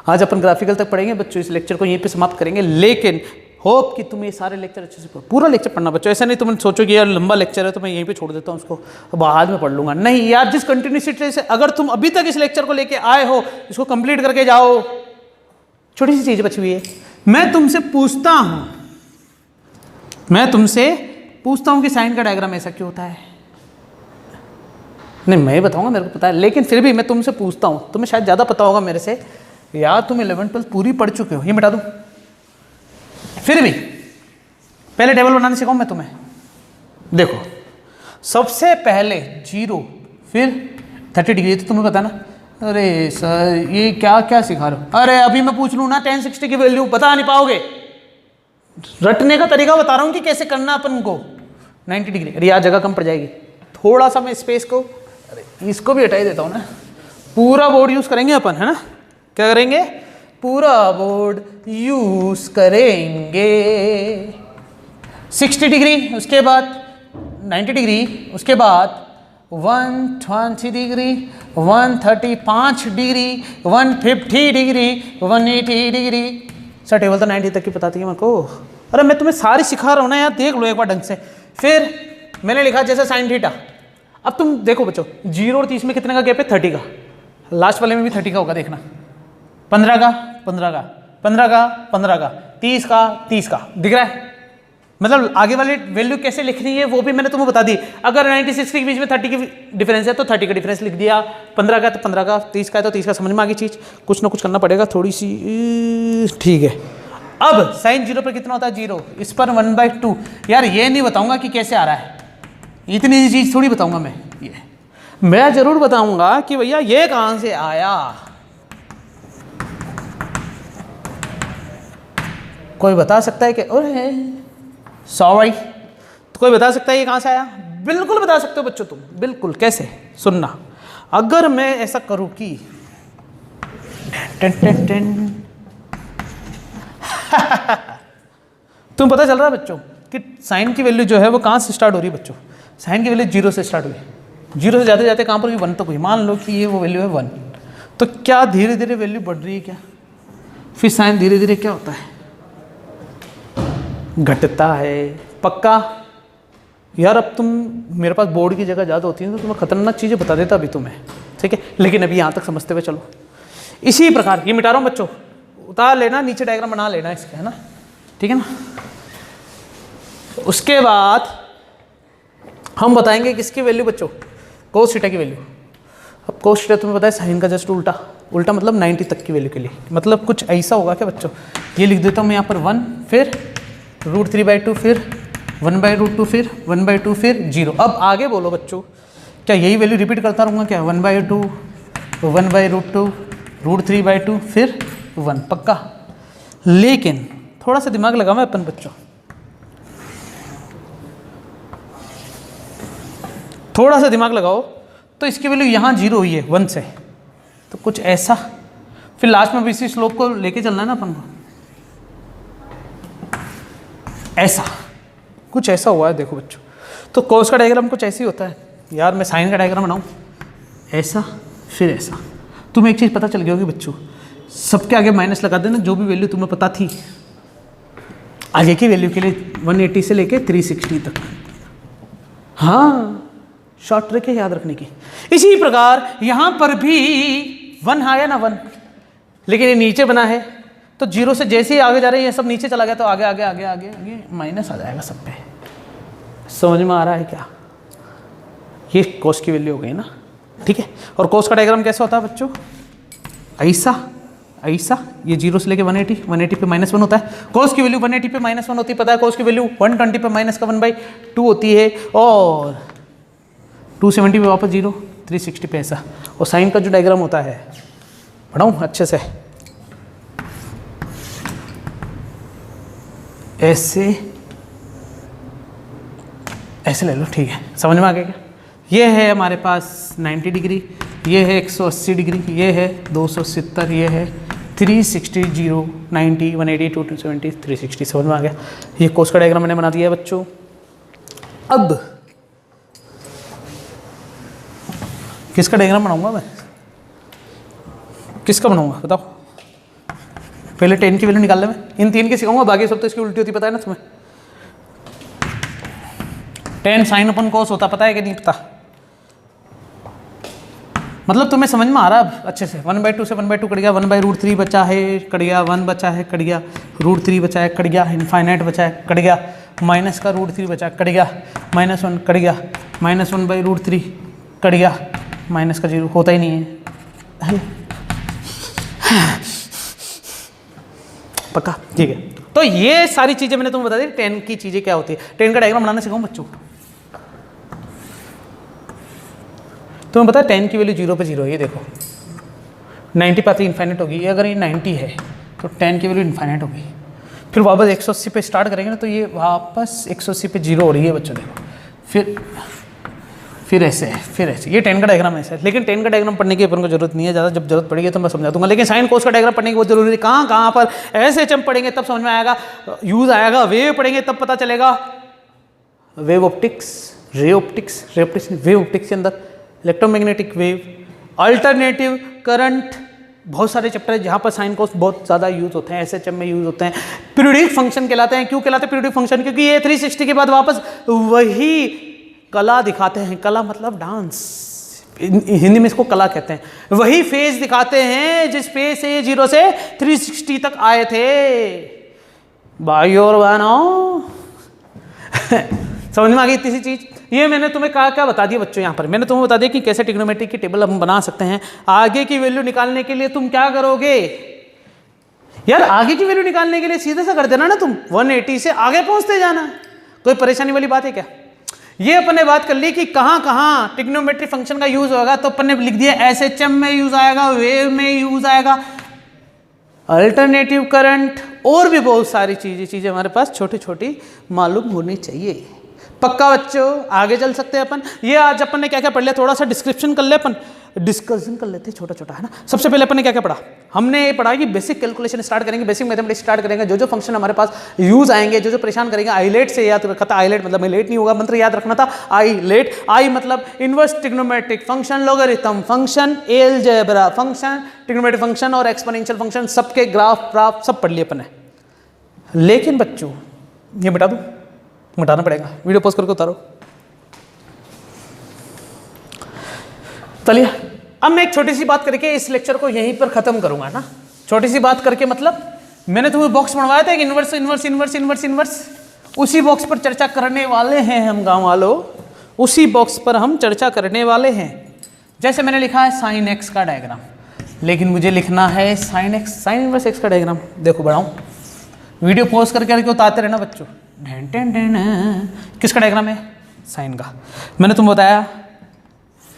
आज अपन ग्राफिकल तक पढ़ेंगे बच्चों। इस लेक्चर को यहीं पे समाप्त करेंगे, लेकिन होप कि तुम ये सारे लेक्चर अच्छे से पूरा लेक्चर पढ़ना बच्चों। ऐसा नहीं तुम सोचो कि यार लंबा लेक्चर है तो मैं यहीं पे छोड़ देता हूँ उसको, बाद में पढ़ लूंगा। नहीं यार, जिस कंटिन्यूसिटी से अगर तुम अभी तक इस लेक्चर को लेके आए हो, इसको कंप्लीट करके जाओ। छोटी सी चीज बची हुई है, मैं तुमसे पूछता हूं कि साइन का डायग्राम ऐसा क्यों होता है। नहीं मैं बताऊंगा, मेरे को पता है, लेकिन फिर भी मैं तुमसे पूछता हूं। तुम्हें शायद ज़्यादा पता होगा मेरे से, या तुम 11th-12th पूरी पढ़ चुके हो। ये मिटा दूं, फिर भी पहले टेबल बनाने सिखाऊं मैं तुम्हें। देखो सबसे पहले 0 फिर 30 डिग्री, तो तुम्हें पता ना। अरे सर ये क्या क्या सिखा रहे हो? अरे अभी मैं पूछ लूँ ना 10 60 की वैल्यू, बता नहीं पाओगे। रटने का तरीका बता रहा हूँ कि कैसे करना अपन को। 90 डिग्री, अरे यार जगह कम पड़ जाएगी, थोड़ा सा मैं स्पेस को, अरे इसको भी हटा ही देता हूँ ना। पूरा बोर्ड यूज़ करेंगे अपन, है ना। क्या करेंगे? पूरा बोर्ड यूज़ करेंगे। 60 डिग्री, उसके बाद 90 डिग्री, उसके बाद 120 degree, 135 degree, 150 degree, 180 degree. Sir table तो 90 तक की बताती है मेरे को। अरे मैं तुम्हें सारी सिखा रहा हूँ ना यार, देख लो एक बार ढंग से। फिर मैंने लिखा जैसे साइन थीटा। अब तुम देखो बच्चों, 0 और 30 में कितने का गैप है? 30 का। लास्ट वाले में भी 30 का होगा, देखना। 15 का 15 का 15 का 15 का 30 का 30 का, दिख रहा है? मतलब आगे वाली वैल्यू कैसे लिखनी है वो भी मैंने तुम्हें बता दी। अगर 96 के बीच में 30 की डिफरेंस है तो 30 का डिफरेंस लिख दिया। 15 का तो 15 का, 30 का है तो 30 का। समझ में आ गई चीज़? कुछ ना कुछ करना पड़ेगा थोड़ी सी, ठीक है। अब साइन 0 पर कितना होता है? 0। इस पर 1/2। यार ये नहीं बताऊंगा कि कैसे आ रहा है, इतनी चीज़ थोड़ी बताऊंगा मैं। ये मैं जरूर बताऊंगा कि भैया ये कहाँ से आया, कोई बता सकता है कि अरे सॉरी, तो कोई बता सकता है ये कहाँ से आया? बिल्कुल बता सकते हो बच्चों तुम, बिल्कुल। कैसे? सुनना, अगर मैं ऐसा करूँ कि टेन टेन टेन तुम पता चल रहा है बच्चों कि साइन की वैल्यू जो है वो कहाँ से स्टार्ट हो रही है बच्चों? साइन की वैल्यू 0 से स्टार्ट हुई, 0 से जाते जाते कहाँ पर 1 तक हुई। मान लो कि ये वो वैल्यू है 1, तो क्या धीरे धीरे वैल्यू बढ़ रही है क्या? फिर साइन धीरे धीरे क्या होता है? घटता है। पक्का? यार अब तुम मेरे पास बोर्ड की जगह ज़्यादा होती है तो तुम्हें खतरनाक चीज़ें बता देता अभी तुम्हें, ठीक है, लेकिन अभी यहाँ तक समझते हुए चलो। इसी प्रकार ये मिटा रहा हूँ बच्चों, उतार लेना, नीचे डायग्राम बना लेना इसके, है ना, ठीक है ना। उसके बाद हम बताएंगे किसकी वैल्यू बच्चों? कोस थीटा की वैल्यू। अब कोस थीटा तुम्हें पता है साइन का जस्ट उल्टा, उल्टा मतलब 90 तक की वैल्यू के लिए, मतलब कुछ ऐसा होगा क्या बच्चों? ये लिख देता हूँ मैं यहाँ पर 1, फिर √3/2, फिर 1/√2, फिर 1/2, फिर 0। अब आगे बोलो बच्चों, क्या यही वैल्यू रिपीट करता रहूँगा क्या? 1/2, 1/√2, √3/2, फिर 1। पक्का? लेकिन थोड़ा सा दिमाग लगाओ अपन बच्चों, थोड़ा सा दिमाग लगाओ, तो इसकी वैल्यू यहाँ 0 हुई है 1 से, तो कुछ ऐसा, फिर लास्ट में भी इसी स्लोप को लेके चलना है ना अपन को, ऐसा कुछ ऐसा हुआ है। देखो बच्चों, तो कोस का डायग्राम कुछ ऐसे ही होता है। यार मैं साइन का डायग्राम बनाऊँ, ऐसा फिर ऐसा। तुम्हें एक चीज़ पता चल गई होगी बच्चों, सबके आगे माइनस लगा देना, जो भी वैल्यू तुम्हें पता थी आगे की वैल्यू के लिए, 180 से लेके 360 तक। हाँ, शॉर्ट ट्रिक है याद रखने की। इसी प्रकार यहाँ पर भी 1 आया ना 1, लेकिन ये नीचे बना है, तो 0 से जैसे ही आगे जा रहे हैं ये सब नीचे चला गया, तो आगे आगे आगे आगे आगे माइनस आ जाएगा सब पे। समझ में आ रहा है क्या? ये कोस की वैल्यू हो गई ना, ठीक है। और कोस का डायग्राम कैसा होता है बच्चों? ऐसा ऐसा, ये 0 से लेके 180, 180 पे -1 होता है। कोस की वैल्यू 180 पे -1 होती है, पता है? कोस की वैल्यू 120 पे -1/2 होती है, और 270 पे वापस 0, 360 पे ऐसा। और साइन का जो डायग्राम होता है, पढ़ाऊँ अच्छे से? ऐसे ऐसे ले लो, ठीक है, समझ में आ गया क्या? ये है हमारे पास 90 डिग्री, ये है 180 डिग्री, ये है 270, ये है 360, 0, 90, 180, 270, 360। समझ में आ गया? ये कोस का डायग्राम मैंने बना दिया है बच्चों। अब किसका डायग्राम बनाऊंगा मैं? किसका बनाऊंगा बताओ? पहले 10 की वैल्यू निकाल ले, मैं इन 3 की सिखाऊंगा, बाकी सब तो इसकी उल्टी होती, पता है ना तुम्हें? 10 साइन अपन कोस होता, पता है कि नहीं पता? मतलब तुम्हें समझ में आ रहा है अब अच्छे से? 1/2 से 1/2 कट गया, 1/√3 बचा है, कट गया, 1 बचा है, कट गया, √3 बचा है, कट गया, इनफाइनाइट बचा है, कट गया, माइनस का √3 बचा, कट गया, -1 कट गया, -1/√3 कट गया, माइनस का 0 होता ही नहीं है। पक्का? ठीक है। तो ये सारी चीजें मैंने तुम्हें बता दी, 10 की चीजें क्या होती है। 10 का डायग्राम बनाना सिखाऊं बच्चों? तुम्हें पता है 10 की वैल्यू 0 पे 0 है, ये देखो 90 पे आती इन्फाइनाइट होगी। अगर ये 90 है तो 10 की वैल्यू इन्फाइनाइट होगी। फिर वापस 180 पे स्टार्ट करेंगे ना, तो ये वापस 180 पे 0 हो रही है बच्चों, देखो। फिर ऐसे है, फिर ऐसे। ये 10 का डायग्राम ऐसा है, लेकिन 10 का डायग्राम पढ़ने की अपन को जरूरत नहीं है ज़्यादा, जब जरूरत पड़ेगी तो मैं समझा दूंगा। लेकिन साइन कोस का डायग्राम पढ़ने की बहुत जरूरी है। कहाँ कहाँ पर ऐसे चम पढ़ेंगे तब समझ में आएगा, यूज आएगा। वेव पढ़ेंगे तब पता चलेगा। Wave optics, ray optics, ray optics, wave optics के अंदर इलेक्ट्रोमैग्नेटिक वेव, अल्टरनेटिव करंट, बहुत सारे चैप्टर है जहाँ पर साइन कोस बहुत ज़्यादा यूज होते हैं, एसएचएम में यूज होते हैं। पीरियोडिक फंक्शन कहलाते हैं। क्यों कहलाते हैं पीरियोडिक फंक्शन? क्योंकि ये 360 के बाद वापस वही कला दिखाते हैं। कला मतलब डांस, हिंदी में इसको कला कहते हैं। वही फेज दिखाते हैं जिस फेज से 0 से 360 तक आए थे। भाइयों और बहनों समझ में आ गई तीसरी चीज? ये मैंने तुम्हें क्या बता दिया बच्चों? यहाँ पर मैंने तुम्हें बता दिया कि कैसे ट्रिग्नोमेट्री की टेबल हम बना सकते हैं। आगे की वैल्यू निकालने के लिए तुम क्या करोगे यार? आगे की वैल्यू निकालने के लिए सीधे सा कर देना ना, तुम 180 से आगे पहुंचते जाना। कोई परेशानी वाली बात है क्या? ये अपन ने बात कर ली कि कहाँ कहाँ ट्रिग्नोमेट्री फंक्शन का यूज होगा, तो अपन ने लिख दिया एसएचएम में यूज आएगा, वेव में यूज आएगा, अल्टरनेटिव करंट और भी बहुत सारी चीज़ें हमारे पास छोटी छोटी मालूम होनी चाहिए। पक्का बच्चों, आगे चल सकते हैं अपन। ये आज अपन ने क्या क्या पढ़ लिया, थोड़ा सा डिस्क्रिप्शन कर ले, अपन डिस्कशन कर लेते हैं छोटा छोटा, है ना। सबसे पहले अपन ने क्या क्या पढ़ा, हमने ये पढ़ा कि बेसिक कैलकुलेशन स्टार्ट करेंगे, बेसिक मैथमेटिक्स स्टार्ट करेंगे, जो जो फंक्शन हमारे पास यूज आएंगे, जो जो परेशान करेंगे, आईलेट से याद रखा था। आईलेट मतलब लेट नहीं होगा, मंत्र याद रखना था। आईलेट, आई मतलब inverse trigonometric function, logarithm function, algebra function, trigonometric function और एक्सपोनेंशियल फंक्शन, सबके ग्राफ प्राफ सब पढ़ लिए अपन ने। लेकिन बच्चों ये बता दूं, मिटाना पड़ेगा, वीडियो पॉज करके उतारो। चलिए अब मैं एक छोटी सी बात करके इस लेक्चर को यहीं पर खत्म करूंगा ना। छोटी सी बात करके मतलब मैंने तुम्हें बॉक्स बनवाया था, inverse inverse inverse inverse inverse, उसी बॉक्स पर चर्चा करने वाले हैं हम गांव वालों, उसी बॉक्स पर हम चर्चा करने वाले हैं। जैसे मैंने लिखा है साइन एक्स का डायग्राम, लेकिन मुझे लिखना है sine x, sine inverse x का डायग्राम। देखो बढ़ाऊं, वीडियो पॉज करके उतारते रहना बच्चों। किसका डायग्राम है, साइन का। मैंने तुम बताया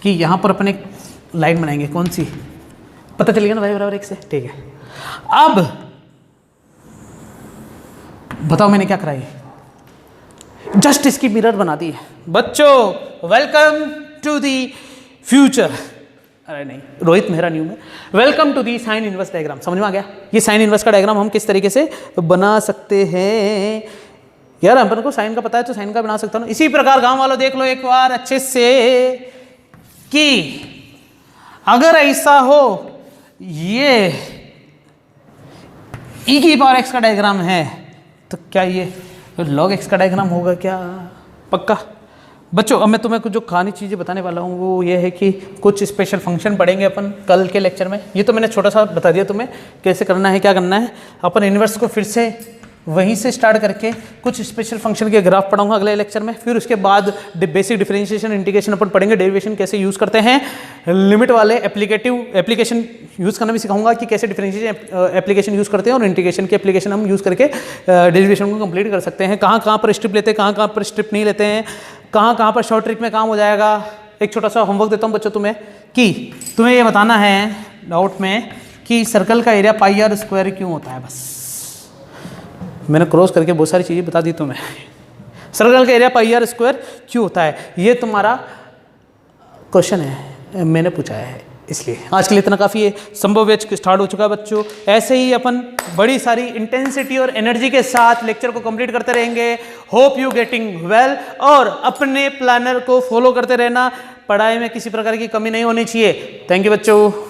कि यहाँ पर अपन एक लाइन बनाएंगे, कौन सी, पता चल गया ना, y बराबर x से, ठीक है। अब बताओ मैंने क्या कराई, जस्ट इसकी मिरर बना दी है बच्चों। वेलकम टू दी फ्यूचर, अरे नहीं रोहित मेहरा न्यू में, welcome to the sine inverse diagram. समझ में आ गया, ये साइन इनवर्स का डायग्राम हम किस तरीके से बना सकते हैं। यार अपन को साइन का पता है तो साइन का बना सकता हूँ। इसी प्रकार गांव वालों देख लो एक बार अच्छे से कि अगर ऐसा हो, ये e की पावर x का डायग्राम है, तो क्या ये log x का डायग्राम होगा क्या, पक्का बच्चों। अब मैं तुम्हें कुछ जो कहानी चीज़ें बताने वाला हूँ वो ये है कि कुछ स्पेशल फंक्शन पढ़ेंगे अपन कल के लेक्चर में। ये तो मैंने छोटा सा बता दिया तुम्हें कैसे करना है, क्या करना है। अपन इन्वर्स को फिर से वहीं से स्टार्ट करके कुछ स्पेशल फंक्शन के ग्राफ पढ़ाऊंगा अगले लेक्चर में। फिर उसके बाद बेसिक डिफरेंशिएशन इंटीग्रेशन अपन पढ़ेंगे, डेरिवेशन कैसे यूज़ करते हैं, लिमिट वाले एप्लीकेशन यूज़ करना भी सिखाऊंगा कि कैसे डिफरेंशिएशन एप्लीकेशन यूज़ करते हैं और इंटीग्रेशन की एप्लीकेशन हम यूज़ करके डेरिवेशन को कंप्लीट कर सकते हैं। कहाँ कहाँ पर स्ट्रिप लेते हैं, कहाँ कहाँ पर स्ट्रिप नहीं लेते हैं, कहाँ कहाँ पर शॉर्ट ट्रिक में काम हो जाएगा। एक छोटा सा होमवर्क देता हूँ बच्चों तुम्हें कि तुम्हें ये बताना है डाउट में कि सर्कल का एरिया पाई आर स्क्वायर क्यों होता है। बस मैंने क्रॉस करके बहुत सारी चीज़ें बता दी तुम्हें। सर्कल का एरिया पाई आर स्क्वायर क्यों होता है, ये तुम्हारा क्वेश्चन है, मैंने पूछा है, इसलिए आज के लिए इतना काफ़ी है। संभव वेच स्टार्ट हो चुका है बच्चों। ऐसे ही अपन बड़ी सारी इंटेंसिटी और एनर्जी के साथ लेक्चर को कंप्लीट करते रहेंगे। होप यू गेटिंग वेल, और अपने प्लानर को फॉलो करते रहना, पढ़ाई में किसी प्रकार की कमी नहीं होनी चाहिए। थैंक यू बच्चों।